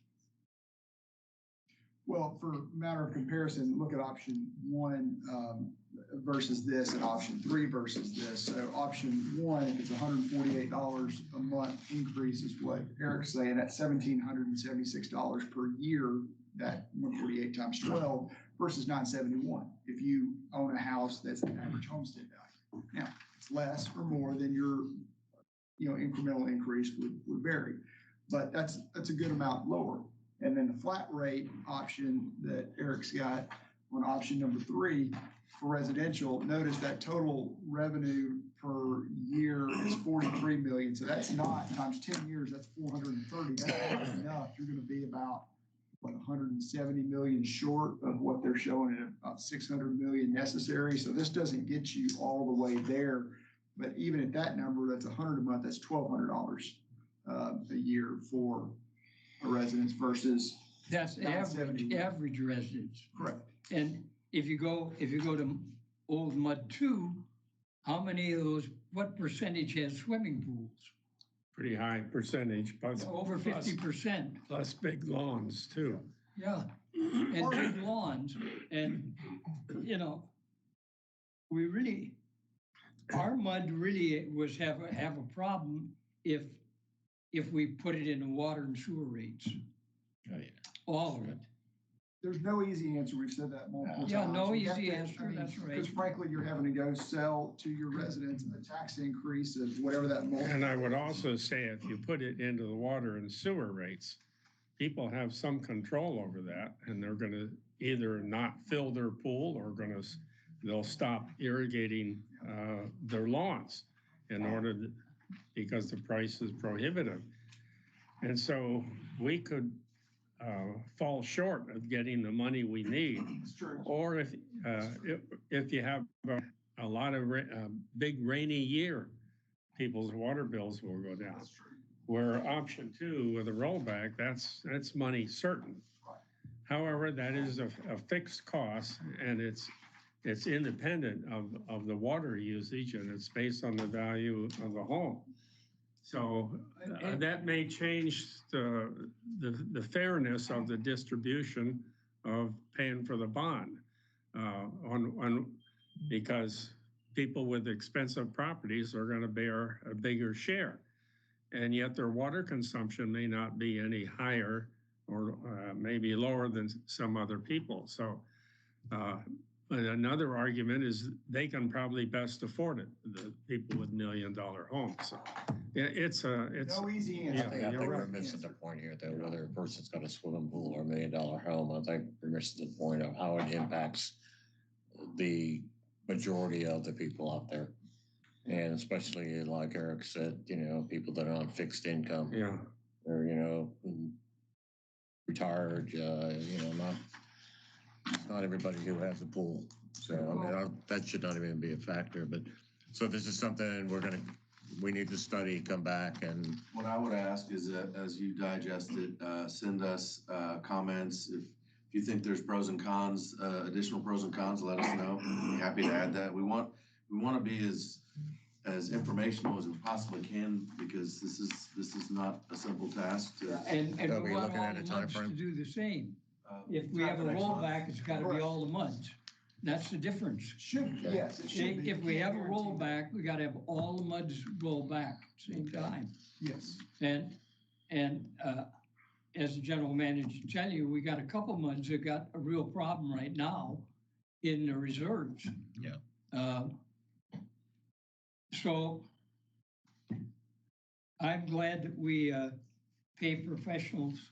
Speaker 8: Well, for matter of comparison, look at option one versus this and option three versus this. So option one, if it's $148 a month increase is what Eric's saying, at $1,776 per year, that 148 times 12 versus 971. If you own a house that's the average homestead value. Now, it's less or more than your incremental increase would vary, but that's a good amount lower. And then the flat rate option that Eric's got on option number 3 for residential, notice that total revenue per year is 43 million. So that's not times 10 years, that's 430. That's not enough. You're going to be about 170 million short of what they're showing at about 600 million necessary. So this doesn't get you all the way there. But even at that number, that's 100 a month, that's $1,200 a year for a residence versus.
Speaker 2: That's average residence.
Speaker 8: Correct.
Speaker 2: And if you go to Old Mud 2, how many of those, what percentage has swimming pools?
Speaker 4: Pretty high percentage, plus
Speaker 2: Over 50%.
Speaker 4: plus big lawns too.
Speaker 2: Yeah, and big lawns, and, our mud really was have a problem if we put it in the water and sewer rates.
Speaker 9: Oh, yeah.
Speaker 2: All of it.
Speaker 8: There's no easy answer. We've said that multiple times.
Speaker 2: Yeah, no
Speaker 8: You have
Speaker 2: easy
Speaker 8: to-
Speaker 2: answer, that's right.
Speaker 8: Because frankly, you're having to go sell to your residents a tax increase of whatever that.
Speaker 4: And I would also say if you put it into the water and sewer rates, people have some control over that, and they're gonna either not fill their pool or they'll stop irrigating their lawns because the price is prohibitive. And so we could fall short of getting the money we need. Or if you have a lot of big rainy year, people's water bills will go down. Where option 2 with a rollback, that's money certain. However, that is a fixed cost, and it's independent of the water usage, and it's based on the value of the home. So that may change the fairness of the distribution of paying for the bond because people with expensive properties are going to bear a bigger share, and yet their water consumption may not be any higher or maybe lower than some other people. So but another argument is they can probably best afford it, the people with $1 million homes. So it's
Speaker 8: No easy
Speaker 9: I
Speaker 8: answer.
Speaker 9: think
Speaker 4: you're
Speaker 9: we're
Speaker 4: right.
Speaker 9: missing the point here, though, whether a person's got a swimming pool or $1 million home. I think we're missing the point of how it impacts the majority of the people out there. And especially like Eric said, people that are on fixed income.
Speaker 4: Yeah.
Speaker 9: Or, retired, not everybody who has a pool. So, that should not even be a factor. But so this is something we need to study, come back and.
Speaker 1: What I would ask is that as you digest it, send us comments. If you think there's pros and cons, additional pros and cons, let us know. We're happy to add that. We want to be as informational as we possibly can, because this is not a simple task to.
Speaker 2: And
Speaker 9: Are
Speaker 2: we
Speaker 9: we
Speaker 2: want
Speaker 9: looking
Speaker 2: all
Speaker 9: at a
Speaker 2: the
Speaker 9: time
Speaker 2: muds to
Speaker 9: frame?
Speaker 2: do the same. If we have a rollback, it's gotta be all the muds. That's the difference.
Speaker 8: Should, yes, it should be.
Speaker 2: If we have a rollback, we gotta have all the muds roll back at the same time.
Speaker 8: Yes,
Speaker 2: And as the general manager tell you, we got a couple muds that got a real problem right now in the reserves.
Speaker 9: Yeah.
Speaker 2: So I'm glad that we pay professionals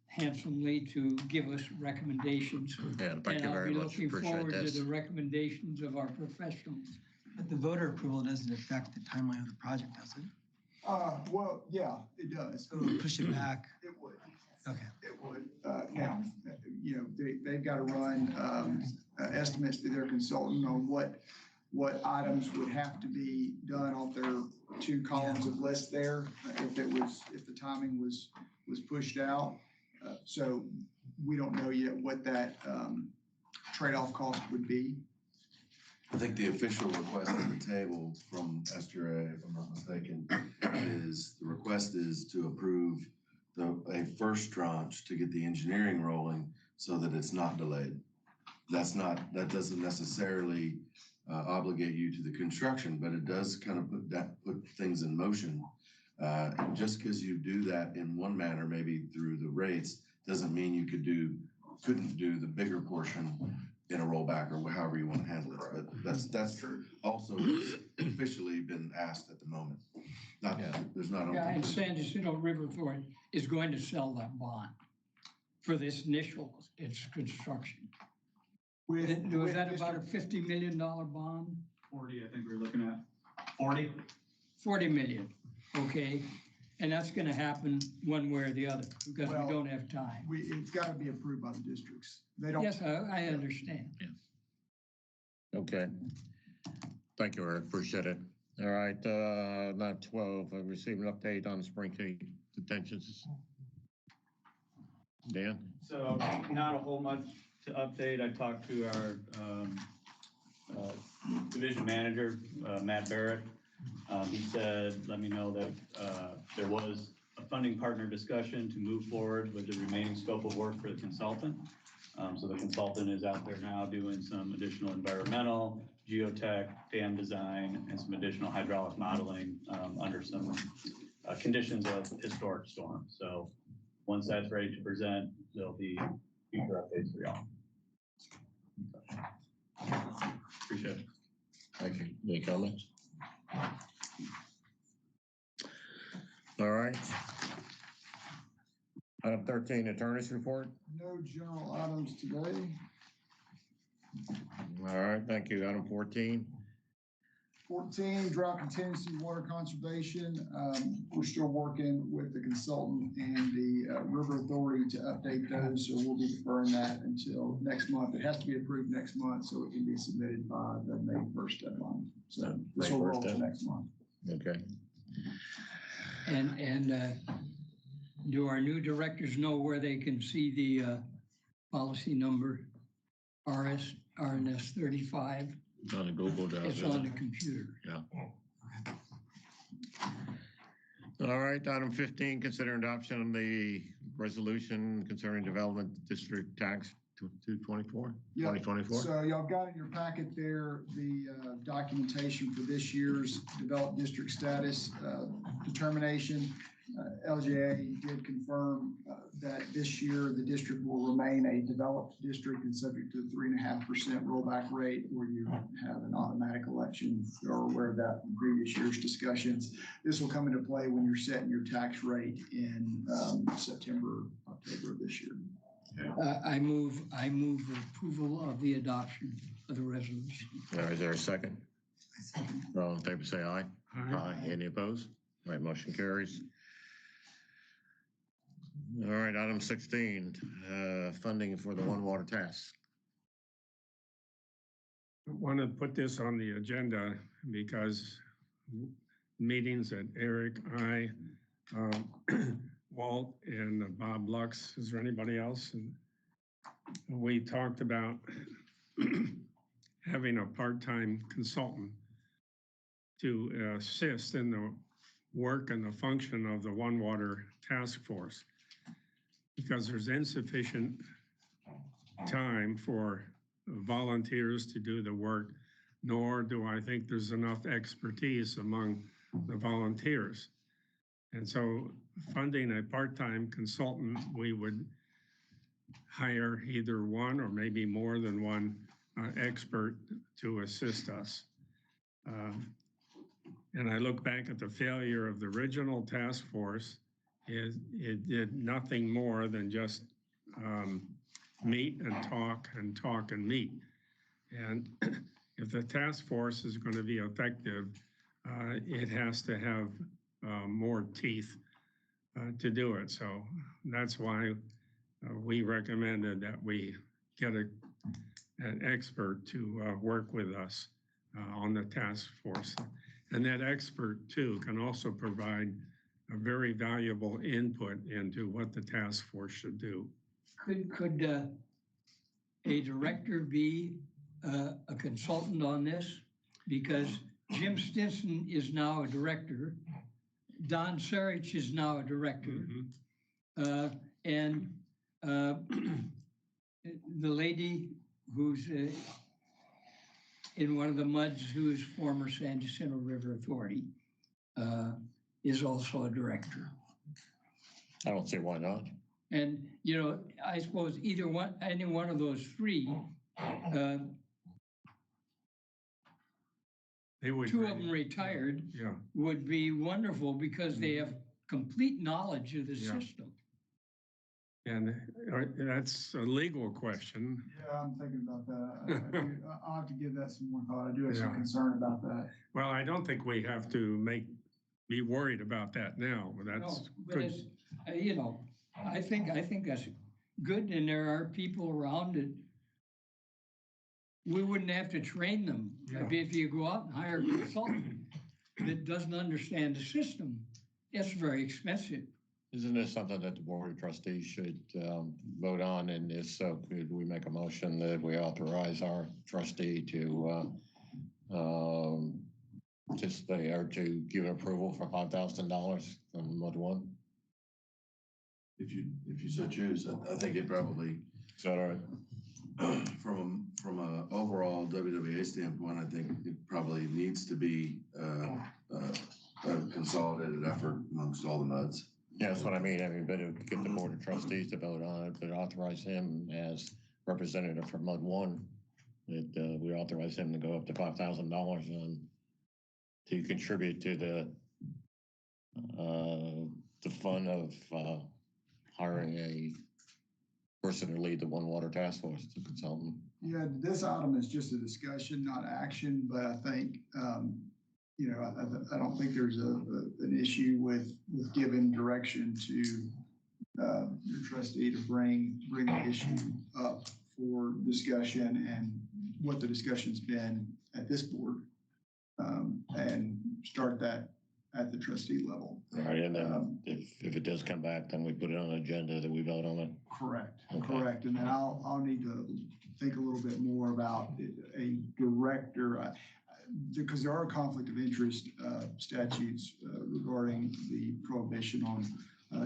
Speaker 2: handsomely to give us recommendations.
Speaker 9: Yeah, thank you very much.
Speaker 2: And I'll be looking
Speaker 9: Appreciate
Speaker 2: forward to
Speaker 9: this.
Speaker 2: the recommendations of our professionals.
Speaker 10: But the voter approval doesn't affect the timeline of the project, does it?
Speaker 8: well, yeah, it does.
Speaker 10: So it'll push it back.
Speaker 8: It would.
Speaker 10: Okay.
Speaker 8: It would. Now, you know, they've got to run estimates to their consultant on what items would have to be done on their 2 columns of list there if the timing was pushed out. So we don't know yet what that trade-off cost would be.
Speaker 1: I think the official request on the table from SGRA, if I'm not mistaken, is the request is to approve a first tranche to get the engineering rolling so that it's not delayed. That doesn't necessarily obligate you to the construction, but it does kind of put things in motion. And just because you do that in one manner, maybe through the rates, doesn't mean you couldn't do the bigger portion in a rollback or however you want to handle it. But that's true. Also officially been asked at the moment. There's not.
Speaker 2: Yeah, and San Jacinto River Authority is going to sell that bond for this initial, its construction. Was that about a $50 million bond?
Speaker 3: 40, I think we're looking at. 40?
Speaker 2: 40 million, okay? And that's gonna happen one way or the other, because
Speaker 8: Well,
Speaker 2: we don't have time.
Speaker 8: It's got to be approved by the districts. They don't.
Speaker 2: Yes, I understand.
Speaker 9: Okay. Thank you, Eric. Appreciate it. All right, now 12, I received an update on Spring Creek detentions. Dan?
Speaker 7: So not a whole much to update. I talked to our division manager, Matt Barrett. He said, let me know that there was a funding partner discussion to move forward with the remaining scope of work for the consultant. So the consultant is out there now doing some additional environmental, geotech, dam design, and some additional hydraulic modeling under some conditions of historic storm. So once that's ready to present, there'll be future updates for y'all. Appreciate it.
Speaker 9: Thank you. Any comments? All right. Item 13, attorney's report.
Speaker 8: No general items today.
Speaker 9: All right, thank you. Item 14.
Speaker 8: 14, drought contingency, water conservation. We're still working with the consultant and the river authority to update those. So we'll be deferring that until next month. It has to be approved next month so it can be submitted by the May 1st deadline. So this will roll to next month.
Speaker 9: Okay.
Speaker 2: And do our new directors know where they can see the policy number RNS 35?
Speaker 9: It's on the Google Doc.
Speaker 2: It's on the computer.
Speaker 9: Yeah. All right, item 15, consider adoption of the resolution concerning development district tax 2024.
Speaker 8: Yeah.
Speaker 9: 2024.
Speaker 8: So y'all got in your packet there the documentation for this year's developed district status determination. LJA did confirm that this year the district will remain a developed district and subject to 3.5% rollback rate, where you have an automatic election. You're aware of that from previous year's discussions. This will come into play when you're setting your tax rate in September, October of this year.
Speaker 2: I move the approval of the adoption of the resolution.
Speaker 9: Is there a second? All in favor, say aye.
Speaker 2: Aye.
Speaker 9: Any opposed? All right, motion carries. All right, item 16, funding for the One Water task.
Speaker 4: I want to put this on the agenda because meetings that Eric, I, Walt, and Bob Lux, is there anybody else? And we talked about having a part-time consultant to assist in the work and the function of the One Water task force. because there's insufficient time for volunteers to do the work, nor do I think there's enough expertise among the volunteers. And so funding a part-time consultant, we would hire either one or maybe more than one expert to assist us. And I look back at the failure of the original task force. It did nothing more than just meet and talk and talk and meet. And if the task force is going to be effective, it has to have more teeth to do it. So that's why we recommended that we get an expert to work with us on the task force. And that expert too can also provide a very valuable input into what the task force should do.
Speaker 2: Could a director be a consultant on this? Because Jim Stinson is now a director. Don Sarich is now a director. And the lady who's in one of the MUDs, who's former San Jacinto River Authority, is also a director.
Speaker 9: I don't see why not.
Speaker 2: And, you know, I suppose either one, any one of those three,
Speaker 4: They would
Speaker 2: two of them retired,
Speaker 4: yeah.
Speaker 2: would be wonderful because they have complete knowledge of the
Speaker 4: Yeah.
Speaker 2: system.
Speaker 4: And that's a legal question.
Speaker 8: Yeah, I'm thinking about that. I'll have to give that some more thought. I do have some
Speaker 4: Yeah.
Speaker 8: concern about that.
Speaker 4: Well, I don't think we have to be worried about that now. That's
Speaker 2: No, but
Speaker 4: good.
Speaker 2: it's, you know, I think that's good, and there are people around it. We wouldn't have to train them.
Speaker 4: Yeah.
Speaker 2: If you go out and hire a consultant that doesn't understand the system, it's very expensive.
Speaker 9: Isn't this something that the board of trustees should vote on? And if so, could we make a motion that we authorize our trustee to participate or to give approval for $5,000 from MUD 1?
Speaker 1: If you so choose, I think it probably,
Speaker 9: Is that all right?
Speaker 1: from a overall WWA standpoint, I think it probably needs to be a consolidated effort amongst all the MUDs.
Speaker 9: Yeah, that's what I mean. I mean, but if get the board of trustees to vote on it, but authorize him as representative for MUD 1, that we authorize him to go up to $5,000 and to contribute to the fund of hiring a person to lead the One Water Task Force, the consultant.
Speaker 8: Yeah, this item is just a discussion, not action, but I think, you know, I don't think there's an issue with giving direction to your trustee to bring the issue up for discussion and what the discussion's been at this board, and start that at the trustee level.
Speaker 9: Right, and then if it does come back, then we put it on the agenda that we vote on it.
Speaker 8: Correct,
Speaker 9: Okay.
Speaker 8: correct. And then I'll need to think a little bit more about a director, because there are conflict of interest statutes regarding the prohibition on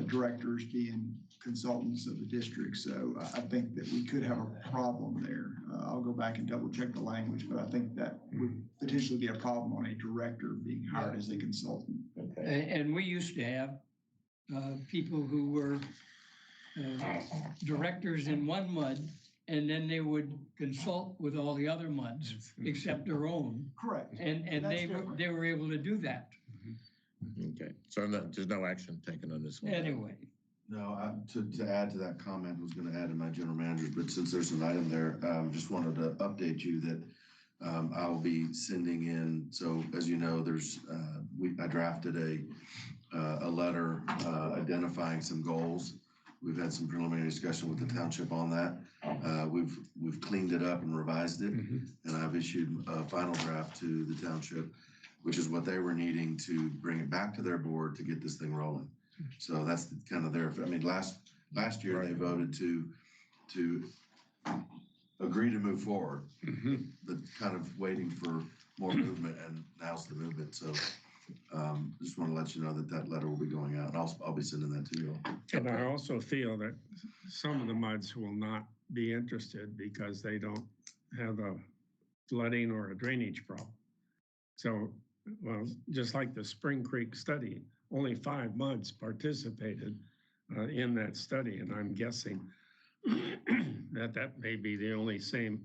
Speaker 8: directors being consultants of the district. So I think that we could have a problem there. I'll go back and double check the language, but I think that would potentially be a problem on a director being hired as a consultant.
Speaker 9: Okay.
Speaker 2: And we used to have people who were directors in one MUD, and then they would consult with all the other MUDs except their own.
Speaker 8: Correct.
Speaker 2: And
Speaker 8: That's
Speaker 2: they
Speaker 8: different.
Speaker 2: were able to do that.
Speaker 9: Okay, so there's no action taken on this one.
Speaker 2: Anyway,
Speaker 1: No, to add to that comment, I was going to add to my general manager, but since there's an item there, just wanted to update you that I'll be sending in. So as you know, I drafted a letter identifying some goals. We've had some preliminary discussion with the township on that. We've cleaned it up and revised it, and I've issued a final draft to the township, which is what they were needing to bring it back to their board to get this thing rolling. So that's kind of I mean, last year they voted to agree to move forward, but kind of waiting for more movement, and now's the movement. So just want to let you know that that letter will be going out. I'll be sending that to you.
Speaker 4: And I also feel that some of the MUDs will not be interested because they don't have a flooding or a drainage problem. So, well, just like the Spring Creek study, only 5 MUDs participated in that study, and I'm guessing that may be the only same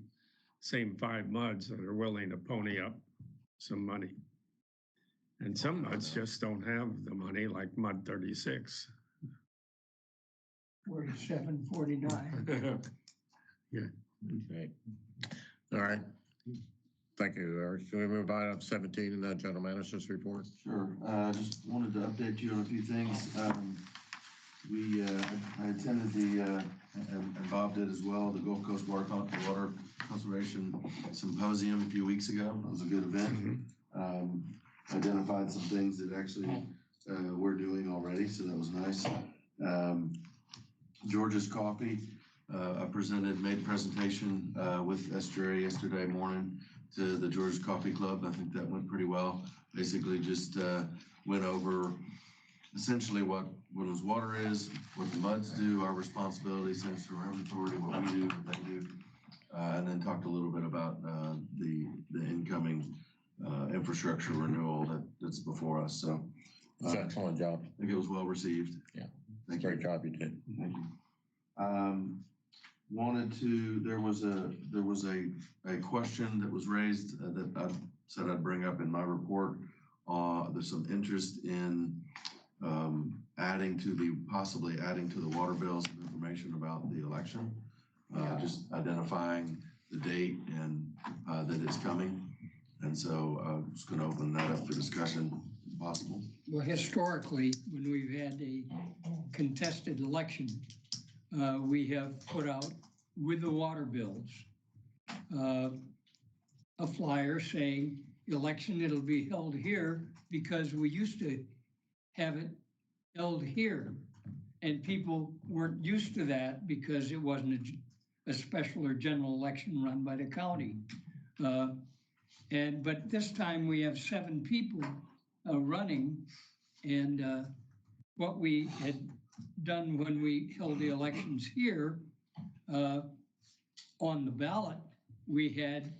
Speaker 4: 5 MUDs that are willing to pony up some money. And some MUDs just don't have the money, like MUD 36.
Speaker 2: 4749.
Speaker 9: Okay. All right. Thank you, Eric. Can we move on to 17 in the general manager's report?
Speaker 1: Sure. Just wanted to update you on a few things. I attended and Bob did as well, the Gulf Coast Water Conservation Symposium a few weeks ago. It was a good event. Identified some things that actually we're doing already, so that was nice. George's Coffee, I made a presentation with SJRA yesterday morning to the George's Coffee Club. I think that went pretty well. Basically just went over essentially what Woodlands Water is, what the MUDs do, our responsibility, Central River Authority, what we do, what they do, and then talked a little bit about the incoming infrastructure renewal that's before us. So
Speaker 9: It's an excellent job.
Speaker 1: I think it was well received.
Speaker 9: Yeah.
Speaker 1: Thank
Speaker 9: Great
Speaker 1: you.
Speaker 9: job you did.
Speaker 1: Thank you. There was a question that was raised that I said I'd bring up in my report. There's some interest in possibly adding to the water bills information about the election, just identifying the date and that it's coming. And so I'm just going to open that up for discussion if possible.
Speaker 2: Well, historically, when we've had a contested election, we have put out with the water bills a flyer saying election, it'll be held here, because we used to have it held here. And people weren't used to that because it wasn't a special or general election run by the county. But this time we have 7 people running, and what we had done when we held the elections here, on the ballot, we had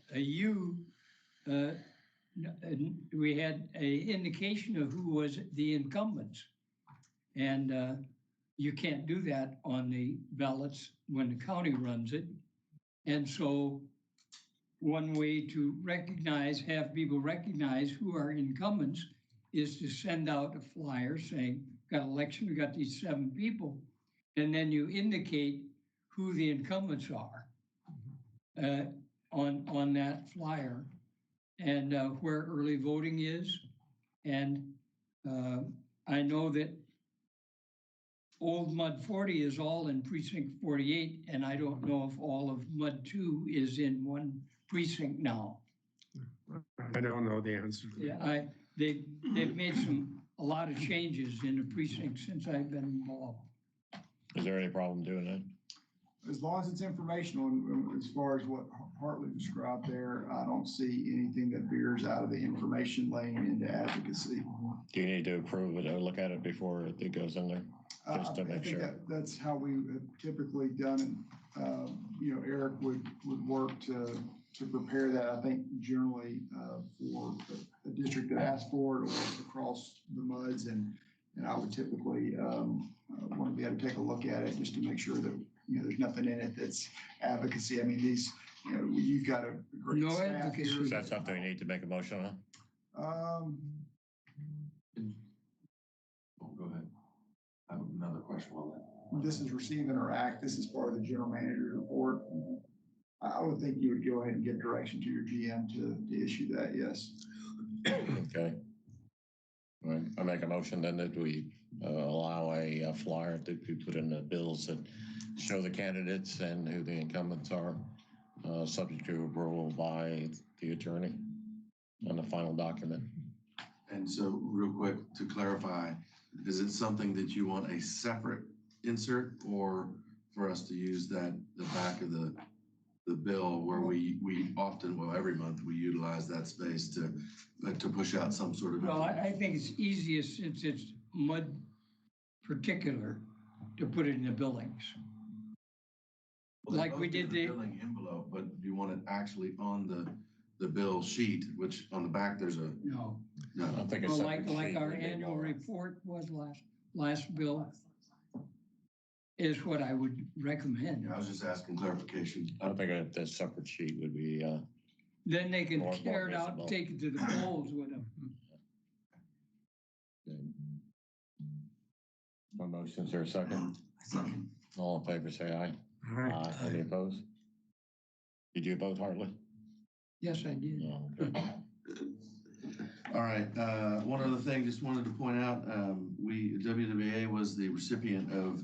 Speaker 2: we had a indication of who was the incumbents. And you can't do that on the ballots when the county runs it. And so one way to have people recognize who are incumbents is to send out a flyer saying, got election, we got these 7 people. And then you indicate who the incumbents are on that flyer, and where early voting is. And I know that old MUD 40 is all in precinct 48, and I don't know if all of MUD 2 is in one precinct now.
Speaker 4: I don't know the answer.
Speaker 2: Yeah, they've made a lot of changes in the precinct since I've been involved.
Speaker 9: Is there any problem doing that?
Speaker 8: As long as it's informational, and as far as what Hartley described there, I don't see anything that veers out of the information lane into advocacy.
Speaker 9: Do you need to approve it or look at it before it goes in there? Just to
Speaker 8: I
Speaker 9: make
Speaker 8: think
Speaker 9: sure.
Speaker 8: that's how we have typically done it. Eric would work to prepare that. I think generally for a district that asks for it, or across the MUDs, and I would typically want to be able to take a look at it just to make sure that there's nothing in it that's advocacy. I mean, you've got a great
Speaker 2: No
Speaker 8: staff
Speaker 2: advocacy.
Speaker 8: here.
Speaker 9: Is that something we need to make a motion on?
Speaker 1: Go ahead. I have another question on that.
Speaker 8: This is receive and interact. This is part of the general manager's report. I would think you would go ahead and get direction to your GM to issue that, yes.
Speaker 9: Okay. All right. I make a motion then that we allow a flyer to be put in the bills that show the candidates and who the incumbents are, subject to approval by the attorney on the final document.
Speaker 1: And so real quick to clarify, is it something that you want a separate insert, or for us to use the back of the the bill where we often, well, every month we utilize that space to push out some sort of.
Speaker 2: Well, I think it's easiest since it's mud particular to put it in the buildings.
Speaker 1: Well, they
Speaker 2: like
Speaker 1: both
Speaker 2: we
Speaker 1: get
Speaker 2: did
Speaker 1: the
Speaker 2: the-
Speaker 1: billing envelope, but you want it actually on the bill sheet, which on the back, there's a,
Speaker 2: No,
Speaker 9: I
Speaker 1: no.
Speaker 9: think
Speaker 2: well,
Speaker 9: it's
Speaker 2: like our annual report was last bill is what I would recommend.
Speaker 1: Yeah, I was just asking clarification.
Speaker 9: I think a separate sheet would be,
Speaker 2: Then they can
Speaker 9: More
Speaker 2: tear it out and
Speaker 9: visible.
Speaker 2: take it to the polls with them.
Speaker 9: my motion's there a second.
Speaker 10: Second.
Speaker 9: All in favor, say aye. Aye. Any opposed? Did you vote, Hartley?
Speaker 2: Yes, I did.
Speaker 9: No, okay.
Speaker 1: All right, one other thing, just wanted to point out, WWA was the recipient of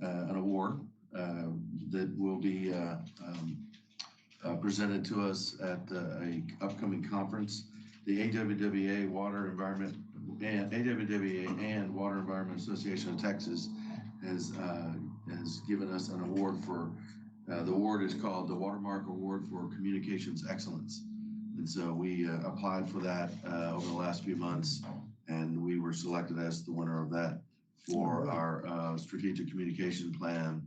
Speaker 1: an award that will be presented to us at a upcoming conference. The AWWA Water Environment and AWWA and Water Environment Association of Texas has given us an award for, the award is called the Watermark Award for Communications Excellence. And so we applied for that over the last few months, and we were selected as the winner of that for our strategic communication plan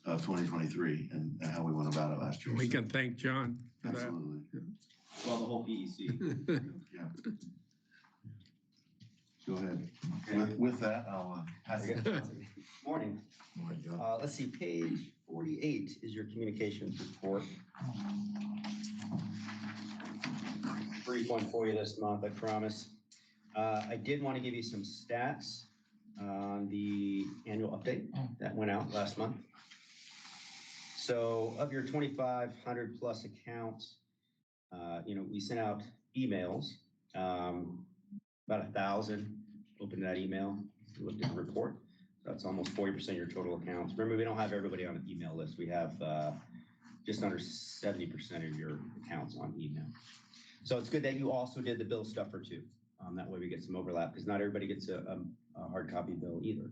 Speaker 1: of 2023 and how we went about it last year.
Speaker 4: We
Speaker 1: So,
Speaker 4: can thank John for that.
Speaker 1: absolutely,
Speaker 7: Well, the whole PEC.
Speaker 1: yeah. Go ahead. With that, I'll pass it.
Speaker 11: Morning. Let's see, page 48 is your communications report. Brief one for you this month, I promise. I did want to give you some stats on the annual update that went out last month. So of your 2,500 plus accounts, we sent out emails, about 1,000 opened that email, looked at the report. That's almost 40% of your total accounts. Remember, we don't have everybody on an email list. We have just under 70% of your accounts on email. So it's good that you also did the bill stuffer too. That way we get some overlap because not everybody gets a hard copy bill either.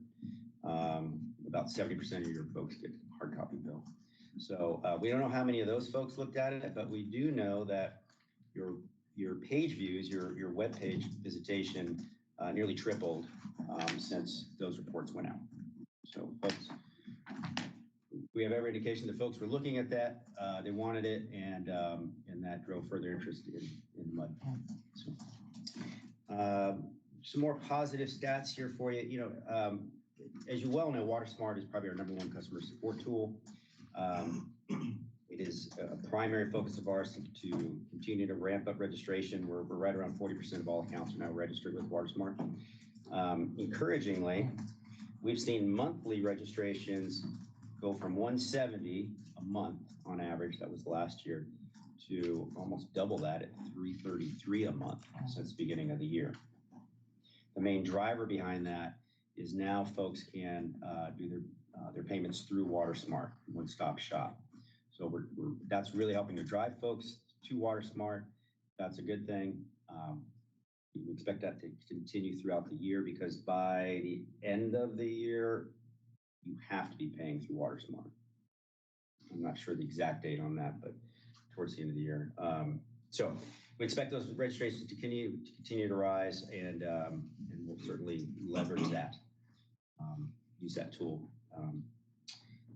Speaker 11: About 70% of your folks get a hard copy bill. So we don't know how many of those folks looked at it, but we do know that your page views, your web page visitation nearly tripled since those reports went out. So folks, we have every indication that folks were looking at that, they wanted it, and that drove further interest in mud. So, some more positive stats here for you. As you well know, WaterSmart is probably our #1 customer support tool. It is a primary focus of ours to continue to ramp up registration. We're right around 40% of all accounts are now registered with WaterSmart. Encouragingly, we've seen monthly registrations go from 170 a month on average, that was last year, to almost double that at 333 a month since the beginning of the year. The main driver behind that is now folks can do their payments through WaterSmart, one-stop shop. So that's really helping to drive folks to WaterSmart. That's a good thing. We expect that to continue throughout the year because by the end of the year, you have to be paying through WaterSmart. I'm not sure the exact date on that, but towards the end of the year. So we expect those registrations to continue to rise, and we'll certainly leverage that, use that tool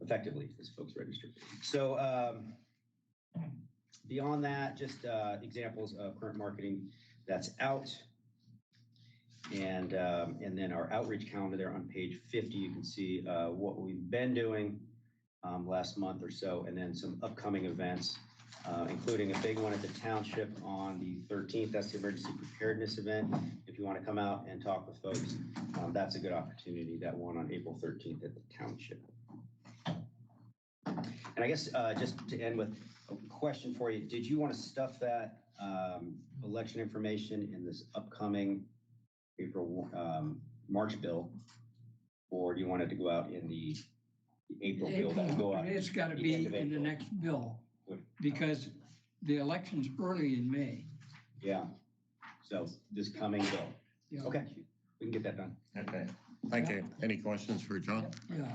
Speaker 11: effectively as folks register. So beyond that, just examples of current marketing that's out. And then our outreach calendar there on page 50, you can see what we've been doing last month or so, and then some upcoming events, including a big one at the township on the 13th. That's the emergency preparedness event. If you want to come out and talk with folks, that's a good opportunity, that one on April 13th at the township. And I guess just to end with a question for you, did you want to stuff that election information in this upcoming April, March bill, or do you want it to go out in the April bill that will go out?
Speaker 2: It's got to be in the next bill because the election's early in May.
Speaker 11: Yeah. So this coming bill.
Speaker 2: Yeah.
Speaker 11: Okay, we can get that done.
Speaker 9: Okay, thank you. Any questions for John?
Speaker 2: Yeah.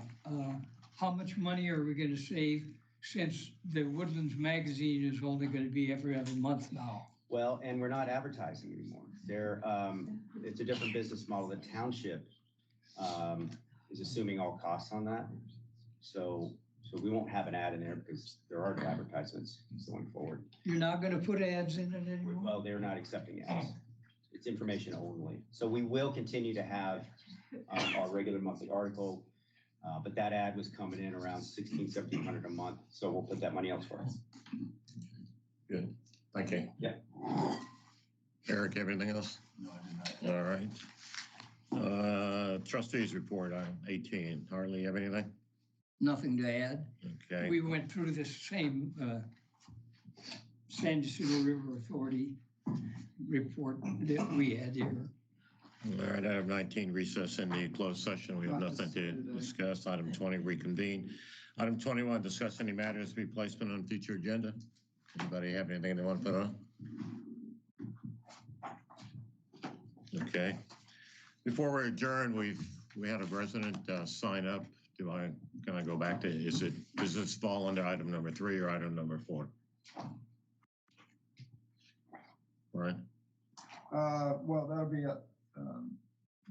Speaker 2: How much money are we going to save since the Woodlands magazine is only gonna be every other month now.
Speaker 11: Well, and we're not advertising anymore. It's a different business model. The township, is assuming all costs on that. So we won't have an ad in there because there are no advertisements going forward.
Speaker 2: You're not gonna put ads in it anymore?
Speaker 11: Well, they're not accepting ads. It's information only. So we will continue to have our regular monthly article, but that ad was coming in around 1,600-1,700 a month. So we'll put that money elsewhere.
Speaker 9: Good, thank you.
Speaker 11: Yeah.
Speaker 9: Eric, everything else?
Speaker 1: No, I did not.
Speaker 9: All right. Trustees report on 18. Harley, have anything?
Speaker 2: Nothing to add.
Speaker 9: Okay,
Speaker 2: We went through the same San Jacinto River Authority report that we had here.
Speaker 9: all right, item 19, recess in the closed session. We have nothing to discuss. Item 20, reconvene. Item 21, discuss any matters to be placement on future agenda. Anybody have anything they want to put on? Okay. Before we adjourn, we had a resident sign up. Can I go back to, does this fall under item number 3 or item number 4? Right?
Speaker 8: Well, that'll be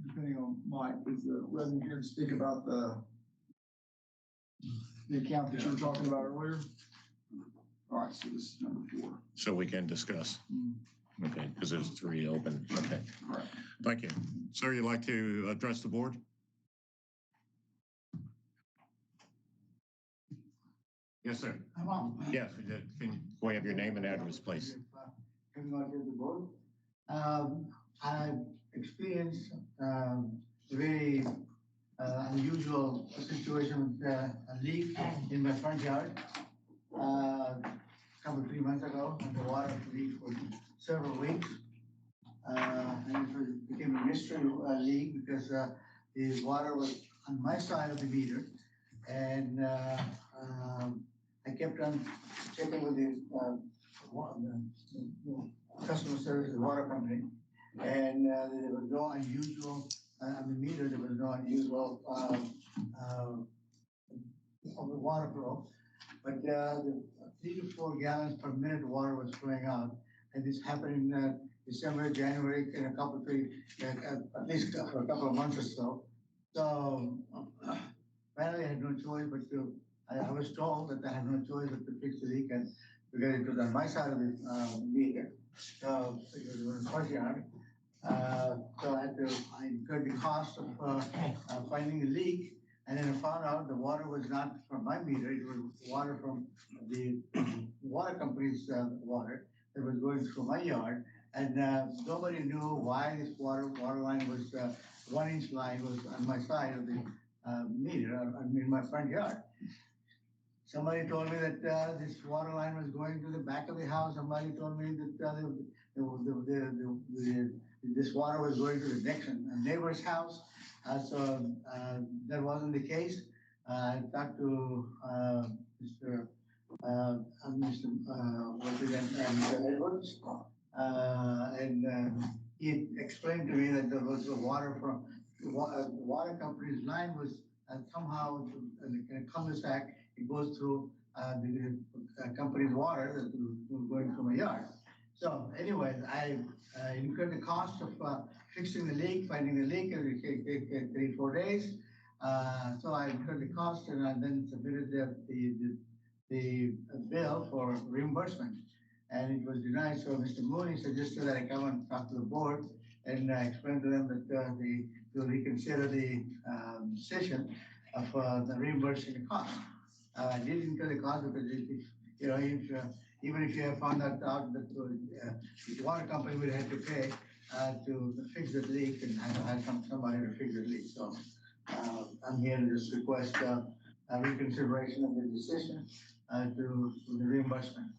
Speaker 8: depending on Mike, is the resident here to speak about the account that you were talking about earlier? All right, so this is number 4.
Speaker 9: So we can discuss. Okay, because there's 3 open. Okay.
Speaker 8: All right.
Speaker 9: Thank you. Sir, you'd like to address the board? Yes, sir. Yes, can we have your name and address, please?
Speaker 12: Coming out of the board. I've experienced very unusual situation with a leak in my front yard. Couple 3 months ago, and the water leaked for several weeks. And it became a mystery leak because the water was on my side of the meter. And I kept on checking with the customer service, the water company. And there was no unusual, on the meter, there was no unusual of the water flow. But the 3 to 4 gallons per minute water was flowing out. And this happened in December, January, in a couple, 3, at least for a couple of months or so. So finally I had no choice but to, I was told that I had no choice but to fix the leak and because it was on my side of the meter. So it was in the front yard. So I incurred the cost of finding the leak. And then I found out the water was not from my meter, it was water from the water company's water that was going through my yard. And nobody knew why this water line was, 1-inch line was on my side of the meter, in my front yard. Somebody told me that this water line was going to the back of the house. Somebody told me that this water was going to the next neighbor's house. So that wasn't the case. I talked to Mr. Edwards, and he explained to me that there was the water from the water company's line was somehow in a cul-de-sac. It goes through the company's water that was going through my yard. So anyways, I incurred the cost of fixing the leak, finding the leak, and it take 3-4 days. So I incurred the cost and I then submitted the bill for reimbursement. And it was denied, so Mr. Mooney suggested that I come and talk to the board and explain to them that they will reconsider the decision of the reimbursing the cost. I did incur the cost because even if you have found that out that the water company would have to pay to fix the leak and I somebody to fix the leak. So I'm here to just request a reconsideration of the decision to the reimbursement.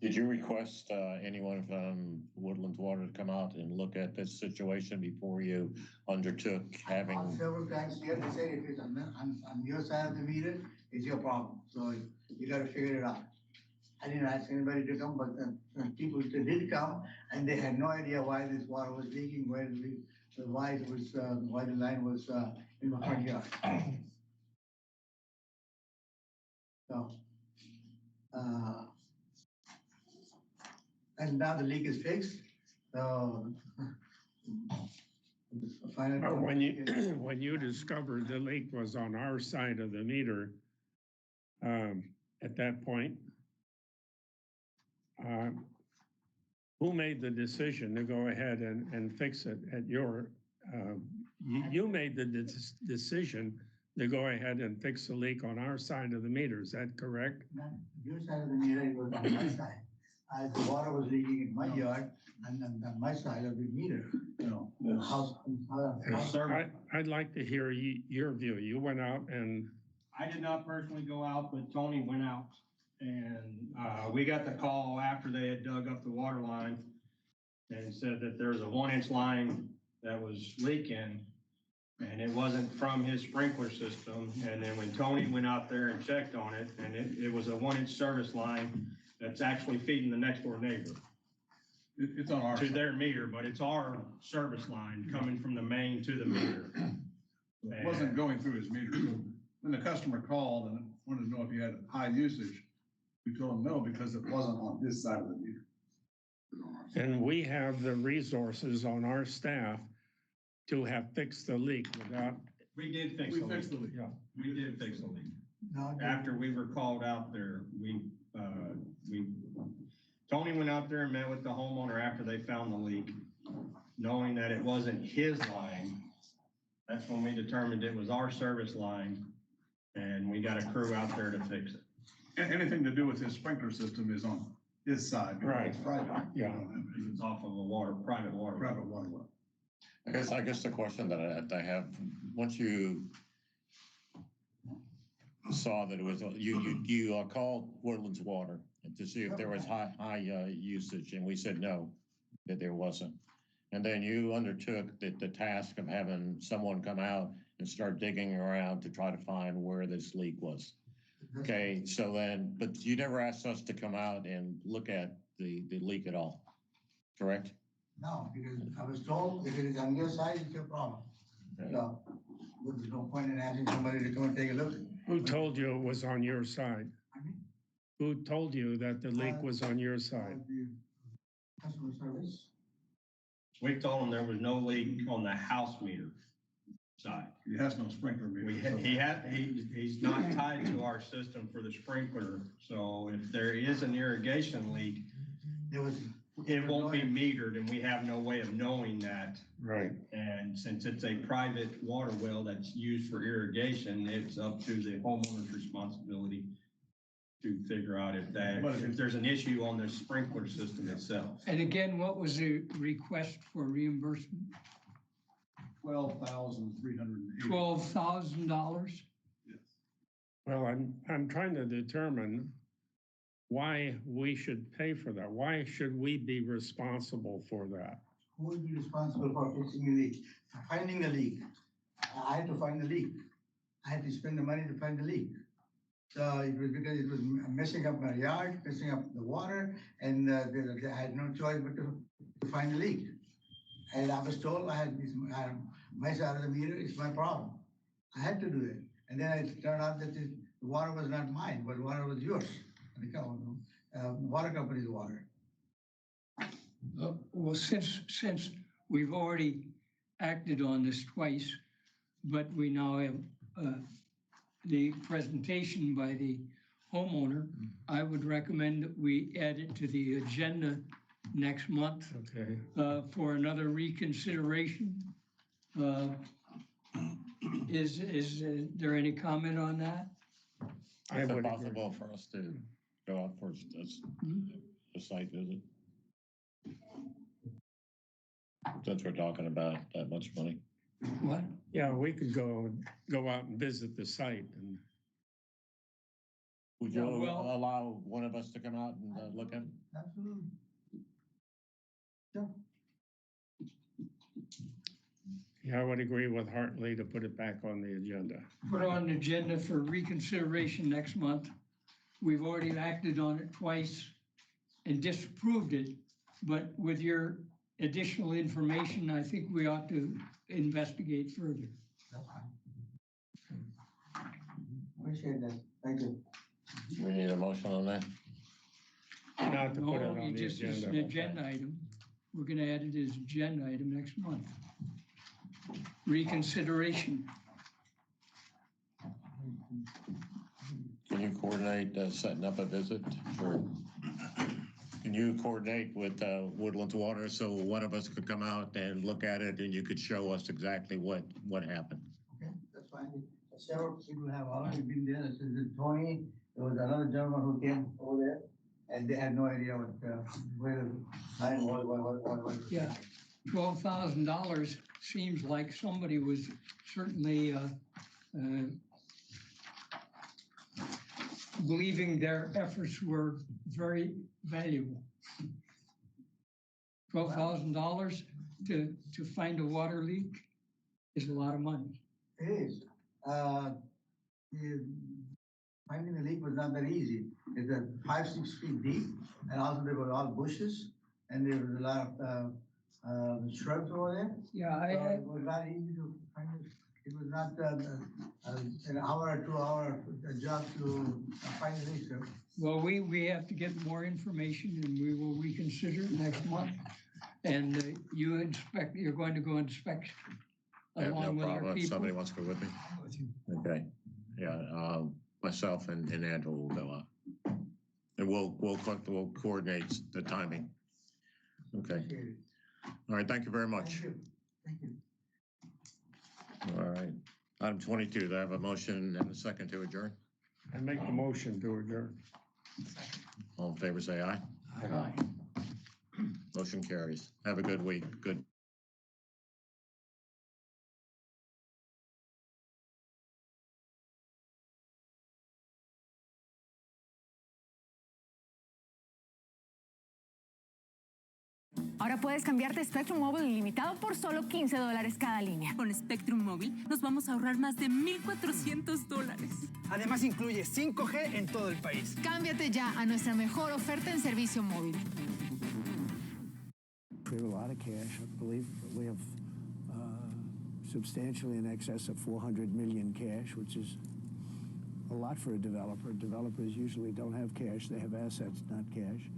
Speaker 9: Did you request anyone from Woodlands Water to come out and look at this situation before you undertook having?
Speaker 12: Several times here, they say if it's on your side of the meter, it's your problem. So you got to figure it out. I didn't ask anybody to come, but people did come, and they had no idea why this water was leaking, why the line was in my front yard. So, and now the leak is fixed, so.
Speaker 4: When you, when you discovered the leak was on our side of the meter, at that point, who made the decision to go ahead and fix it at your, you made the decision to go ahead and fix the leak on our side of the meter, is that correct?
Speaker 12: Not your side of the meter, it was on my side. The water was leaking in my yard and on my side of the meter, you know, the house.
Speaker 4: I'd like to hear your view. You went out and.
Speaker 13: I did not personally go out, but Tony went out and, we got the call after they had dug up the water line and said that there's a 1-inch line that was leaking and it wasn't from his sprinkler system. And then when Tony went out there and checked on it, and it was a 1-inch service line that's actually feeding the next door neighbor.
Speaker 3: It's on our.
Speaker 13: To their meter, but it's our service line coming from the main to the meter.
Speaker 3: It wasn't going through his meter. So when the customer called and wanted to know if he had high usage, we told him no, because it wasn't on his side of the meter.
Speaker 4: And we have the resources on our staff to have fixed the leak without.
Speaker 13: We did fix the leak.
Speaker 4: Yeah.
Speaker 13: We did fix the leak.
Speaker 12: No,
Speaker 13: After we were called out there, Tony went out there and met with the homeowner after they found the leak, knowing that it wasn't his line. That's when we determined it was our service line, and we got a crew out there to fix it.
Speaker 3: Anything to do with his sprinkler system is on his side.
Speaker 4: Right.
Speaker 3: It's private.
Speaker 4: Yeah.
Speaker 13: It's off of a private water.
Speaker 3: Private water well.
Speaker 9: I guess the question that I have, once you saw that it was, you called Woodlands Water to see if there was high usage, and we said no, that there wasn't. And then you undertook the task of having someone come out and start digging around to try to find where this leak was. Okay, so then, but you never asked us to come out and look at the leak at all, correct?
Speaker 12: No, because I was told if it is on your side, it's your problem. So there's no point in asking somebody to come and take a look.
Speaker 4: Who told you it was on your side?
Speaker 12: Pardon me?
Speaker 4: Who told you that the leak was on your side?
Speaker 12: The customer service.
Speaker 13: We told him there was no leak on the house meter side.
Speaker 3: He has no sprinkler meter.
Speaker 13: He's not tied to our system for the sprinkler. So if there is an irrigation leak, it won't be metered, and we have no way of knowing that.
Speaker 4: Right.
Speaker 13: And since it's a private water well that's used for irrigation, it's up to the homeowner's responsibility to figure out if there's an issue on the sprinkler system itself.
Speaker 2: And again, what was the request for reimbursement?
Speaker 3: $12,380.
Speaker 2: $12,000?
Speaker 3: Yes.
Speaker 4: Well, I'm trying to determine why we should pay for that. Why should we be responsible for that?
Speaker 12: Who will be responsible for fixing the leak? Finding the leak. I had to find the leak. I had to spend the money to find the leak. So it was because it was messing up my yard, messing up the water, and I had no choice but to find the leak. And I was told I had my side of the meter is my problem. I had to do it. And then it turned out that the water was not mine, but water was yours. Water company's water.
Speaker 2: Well, since we've already acted on this twice, but we now have the presentation by the homeowner, I would recommend that we add it to the agenda next month.
Speaker 4: Okay.
Speaker 2: For another reconsideration. Is there any comment on that?
Speaker 9: Is it possible for us to go out for a site visit? Since we're talking about that much money.
Speaker 2: What?
Speaker 4: Yeah, we could go out and visit the site and.
Speaker 9: Would you allow one of us to come out and look at it?
Speaker 12: Absolutely. Sure.
Speaker 4: Yeah, I would agree with Hartley to put it back on the agenda.
Speaker 2: Put on the agenda for reconsideration next month. We've already acted on it twice and disapproved it, but with your additional information, I think we ought to investigate further.
Speaker 12: That's fine. Appreciate that. Thank you.
Speaker 9: We need a motion on that?
Speaker 4: Not to put it
Speaker 2: No,
Speaker 4: on
Speaker 2: it
Speaker 4: the
Speaker 2: just is an
Speaker 4: agenda.
Speaker 2: agenda item. We're gonna add it as agenda item next month. Reconsideration.
Speaker 9: Can you coordinate setting up a visit or can you coordinate with Woodlands Water so one of us could come out and look at it and you could show us exactly what happened?
Speaker 12: Okay, that's fine. Several people have already been there. This is Tony. There was another gentleman who came over there and they had no idea where what.
Speaker 2: Yeah, $12,000 seems like somebody was certainly believing their efforts were very valuable. $12,000 to find a water leak is a lot of money.
Speaker 12: It is. Finding the leak was not that easy. It's 5-6 feet deep, and also there were all bushes, and there was a lot of shrubs over there.
Speaker 2: Yeah,
Speaker 12: It was not easy to find it. It was not an hour or 2 hour job to find the leak, sir.
Speaker 2: well, we have to get more information and we will reconsider it next month. And you're going to go inspect
Speaker 9: I have no
Speaker 2: along with our
Speaker 9: problem if
Speaker 2: people.
Speaker 9: somebody wants to go with me. Okay, yeah, myself and Andrew will go up. And we'll coordinate the timing. Okay,
Speaker 12: Appreciate it.
Speaker 9: all right, thank you very much.
Speaker 12: Thank you. Thank you.
Speaker 9: All right, item 22, do I have a motion and a second to adjourn?
Speaker 4: I make the motion to adjourn.
Speaker 9: All in favor, say aye.
Speaker 2: Aye.
Speaker 9: Motion carries. Have a good week. Good.
Speaker 14: Ahora puedes cambiarte Spectrum móvil ilimitado por solo $15 cada línea.
Speaker 15: Con Spectrum móvil nos vamos a ahorrar más de $1,400.
Speaker 10: Además incluye 5G en todo el país.
Speaker 14: Cámbiate ya a nuestra mejor oferta en servicio móvil.
Speaker 16: We have a lot of cash. I believe we have substantially in excess of 400 million cash, which is a lot for a developer. Developers usually don't have cash. They have assets, not cash.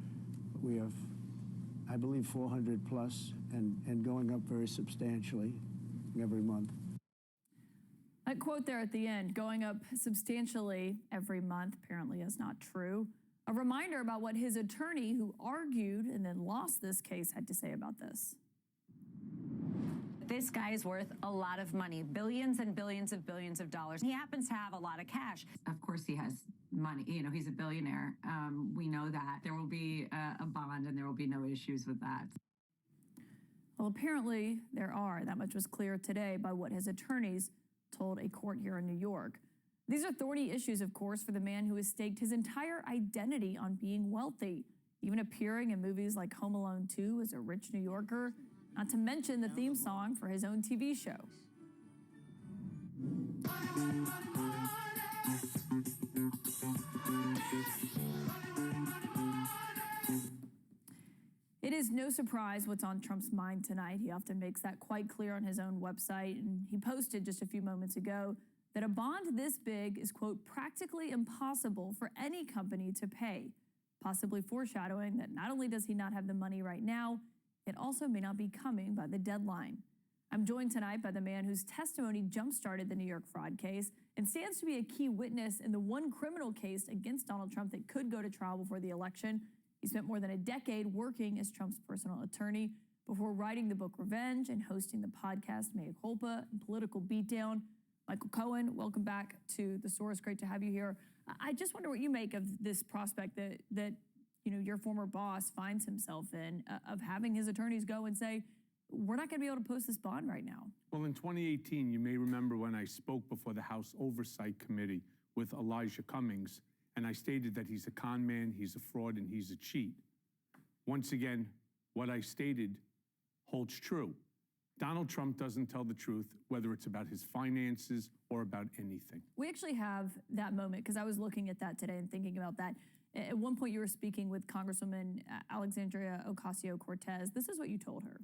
Speaker 16: But we have, I believe, 400 plus and going up very substantially every month.
Speaker 14: That quote there at the end, going up substantially every month, apparently is not true. A reminder about what his attorney, who argued and then lost this case, had to say about this.
Speaker 17: This guy is worth a lot of money, billions and billions of dollars. He happens to have a lot of cash.
Speaker 15: Of course he has money. You know, he's a billionaire. We know that. There will be a bond and there will be no issues with that.
Speaker 14: Well, apparently there are. That much was clear today by what his attorneys told a court here in New York. These are thorny issues, of course, for the man who has staked his entire identity on being wealthy, even appearing in movies like Home Alone 2 as a rich New Yorker, not to mention the theme song for his own TV show. It is no surprise what's on Trump's mind tonight. He often makes that quite clear on his own website, and he posted just a few moments ago that a bond this big is, quote, practically impossible for any company to pay, possibly foreshadowing that not only does he not have the money right now, it also may not be coming by the deadline. I'm joined tonight by the man whose testimony jump-started the New York fraud case and stands to be a key witness in the one criminal case against Donald Trump that could go to trial before the election. He spent more than a decade working as Trump's personal attorney before writing the book Revenge and hosting the podcast Mea Culpa and Political Beatdown. Michael Cohen, welcome back to The Source. Great to have you here. I just wonder what you make of this prospect that you know, your former boss finds himself in, of having his attorneys go and say, we're not going to be able to post this bond right now.
Speaker 18: Well, in 2018, you may remember when I spoke before the House Oversight Committee with Elijah Cummings, and I stated that he's a con man, he's a fraud, and he's a cheat. Once again, what I stated holds true. Donald Trump doesn't tell the truth, whether it's about his finances or about anything.
Speaker 14: We actually have that moment, because I was looking at that today and thinking about that. At one point, you were speaking with Congresswoman Alexandria Ocasio-Cortez. This is what you told her.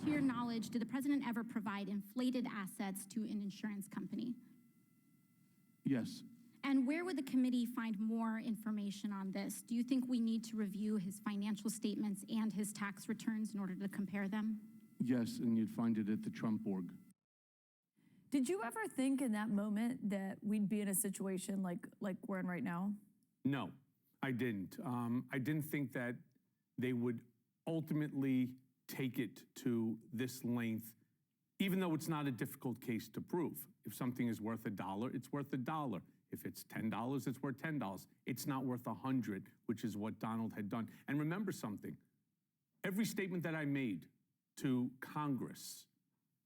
Speaker 19: To your knowledge, did the president ever provide inflated assets to an insurance company?
Speaker 18: Yes.
Speaker 19: And where would the committee find more information on this? Do you think we need to review his financial statements and his tax returns in order to compare them?
Speaker 18: Yes, and you'd find it at the Trump org.
Speaker 14: Did you ever think in that moment that we'd be in a situation like we're in right now?
Speaker 18: No, I didn't. I didn't think that they would ultimately take it to this length, even though it's not a difficult case to prove. If something is worth $1, it's worth $1. If it's $10, it's worth $10. It's not worth 100, which is what Donald had done. And remember something, every statement that I made to Congress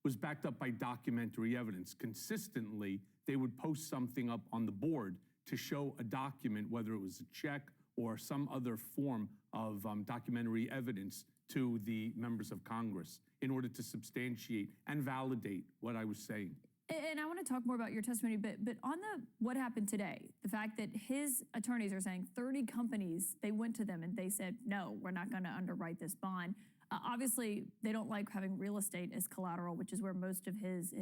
Speaker 18: was backed up by documentary evidence. Consistently, they would post something up on the board to show a document, whether it was a check or some other form of documentary evidence to the members of Congress in order to substantiate and validate what I was saying.
Speaker 14: And I want to talk more about your testimony, but on what happened today, the fact that his attorneys are saying 30 companies, they went to them and they said, no, we're not going to underwrite this bond. Obviously, they don't like having real estate as collateral, which is where most of his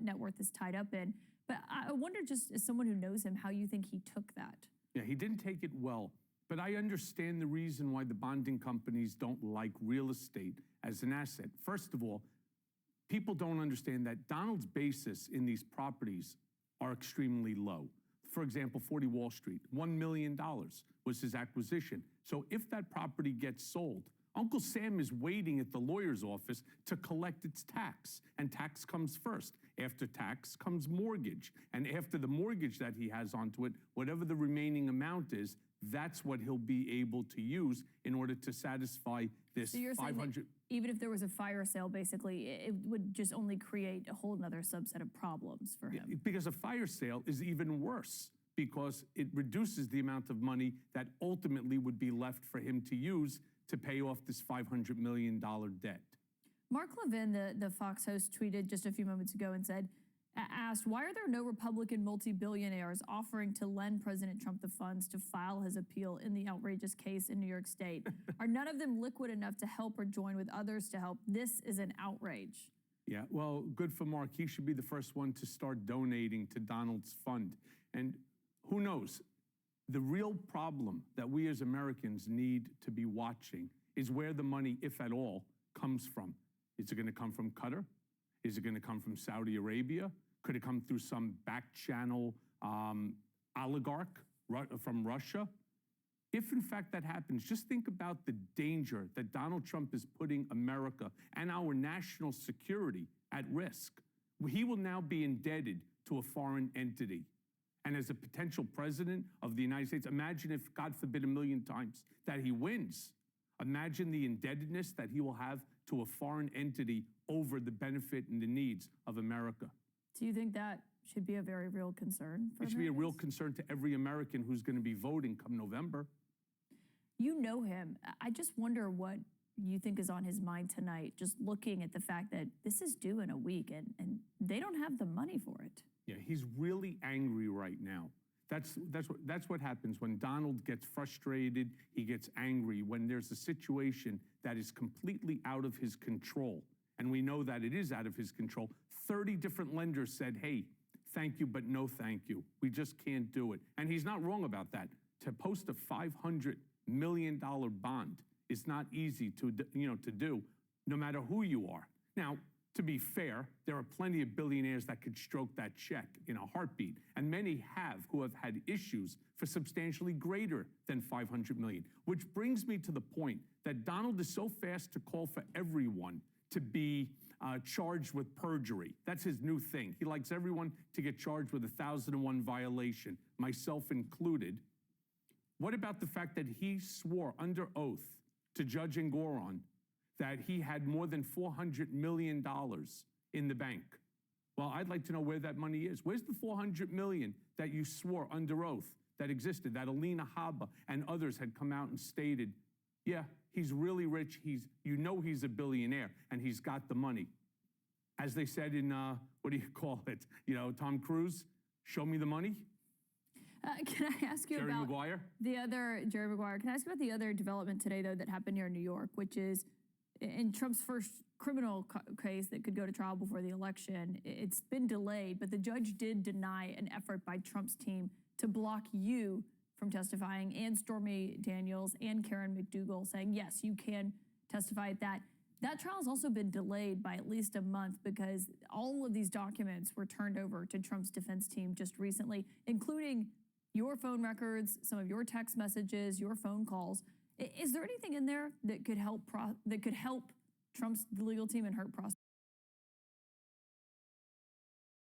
Speaker 14: net worth is tied up in. But I wonder, just as someone who knows him, how you think he took that.
Speaker 18: Yeah, he didn't take it well. But I understand the reason why the bonding companies don't like real estate as an asset. First of all, people don't understand that Donald's basis in these properties are extremely low. For example, 40 Wall Street, $1 million was his acquisition. So if that property gets sold, Uncle Sam is waiting at the lawyer's office to collect its tax, and tax comes first. After tax comes mortgage, and after the mortgage that he has onto it, whatever the remaining amount is, that's what he'll be able to use in order to satisfy this
Speaker 14: So you're saying
Speaker 18: 500.
Speaker 14: that even if there was a fire sale, basically, it would just only create a whole nother subset of problems for him.
Speaker 18: Because a fire sale is even worse, because it reduces the amount of money that ultimately would be left for him to use to pay off this $500 million debt.
Speaker 14: Mark Levin, the Fox host, tweeted just a few moments ago and asked, why are there no Republican multi-billionaires offering to lend President Trump the funds to file his appeal in the outrageous case in New York State? Are none of them liquid enough to help or join with others to help? This is an outrage.
Speaker 18: Yeah, well, good for Mark. He should be the first one to start donating to Donald's fund. And who knows? The real problem that we as Americans need to be watching is where the money, if at all, comes from. Is it going to come from Qatar? Is it going to come from Saudi Arabia? Could it come through some back channel oligarch from Russia? If in fact that happens, just think about the danger that Donald Trump is putting America and our national security at risk. He will now be indebted to a foreign entity. And as a potential president of the United States, imagine if, God forbid, a million times that he wins. Imagine the indebtedness that he will have to a foreign entity over the benefit and the needs of America.
Speaker 14: Do you think that should be a very real concern for
Speaker 18: It should be a real
Speaker 14: Americans?
Speaker 18: concern to every American who's going to be voting come November.
Speaker 14: You know him. I just wonder what you think is on his mind tonight, just looking at the fact that this is due in a week and they don't have the money for it.
Speaker 18: Yeah, he's really angry right now. That's what happens when Donald gets frustrated, he gets angry, when there's a situation that is completely out of his control. And we know that it is out of his control. 30 different lenders said, hey, thank you, but no thank you. We just can't do it. And he's not wrong about that. To post a $500 million bond is not easy to do, no matter who you are. Now, to be fair, there are plenty of billionaires that could stroke that check in a heartbeat, and many have who have had issues for substantially greater than $500 million, which brings me to the point that Donald is so fast to call for everyone to be charged with perjury. That's his new thing. He likes everyone to get charged with 1,001 violation, myself included. What about the fact that he swore under oath to Judge Engoron that he had more than $400 million in the bank? Well, I'd like to know where that money is. Where's the $400 million that you swore under oath that existed, that Alina Habba and others had come out and stated, yeah, he's really rich, he's a billionaire, and he's got the money. As they said in, what do you call it? Tom Cruise, show me the money.
Speaker 14: Can I ask you
Speaker 18: Jerry
Speaker 14: about
Speaker 18: Maguire?
Speaker 14: Jerry Maguire, can I ask you about the other development today, though, that happened here in New York, which is in Trump's first criminal case that could go to trial before the election? It's been delayed, but the judge did deny an effort by Trump's team to block you from testifying, and Stormy Daniels and Karen McDougal saying, yes, you can testify at that. That trial has also been delayed by at least a month because all of these documents were turned over to Trump's defense team just recently, including your phone records, some of your text messages, your phone calls. Is there anything in there that could help Trump's legal team and hurt prosecution?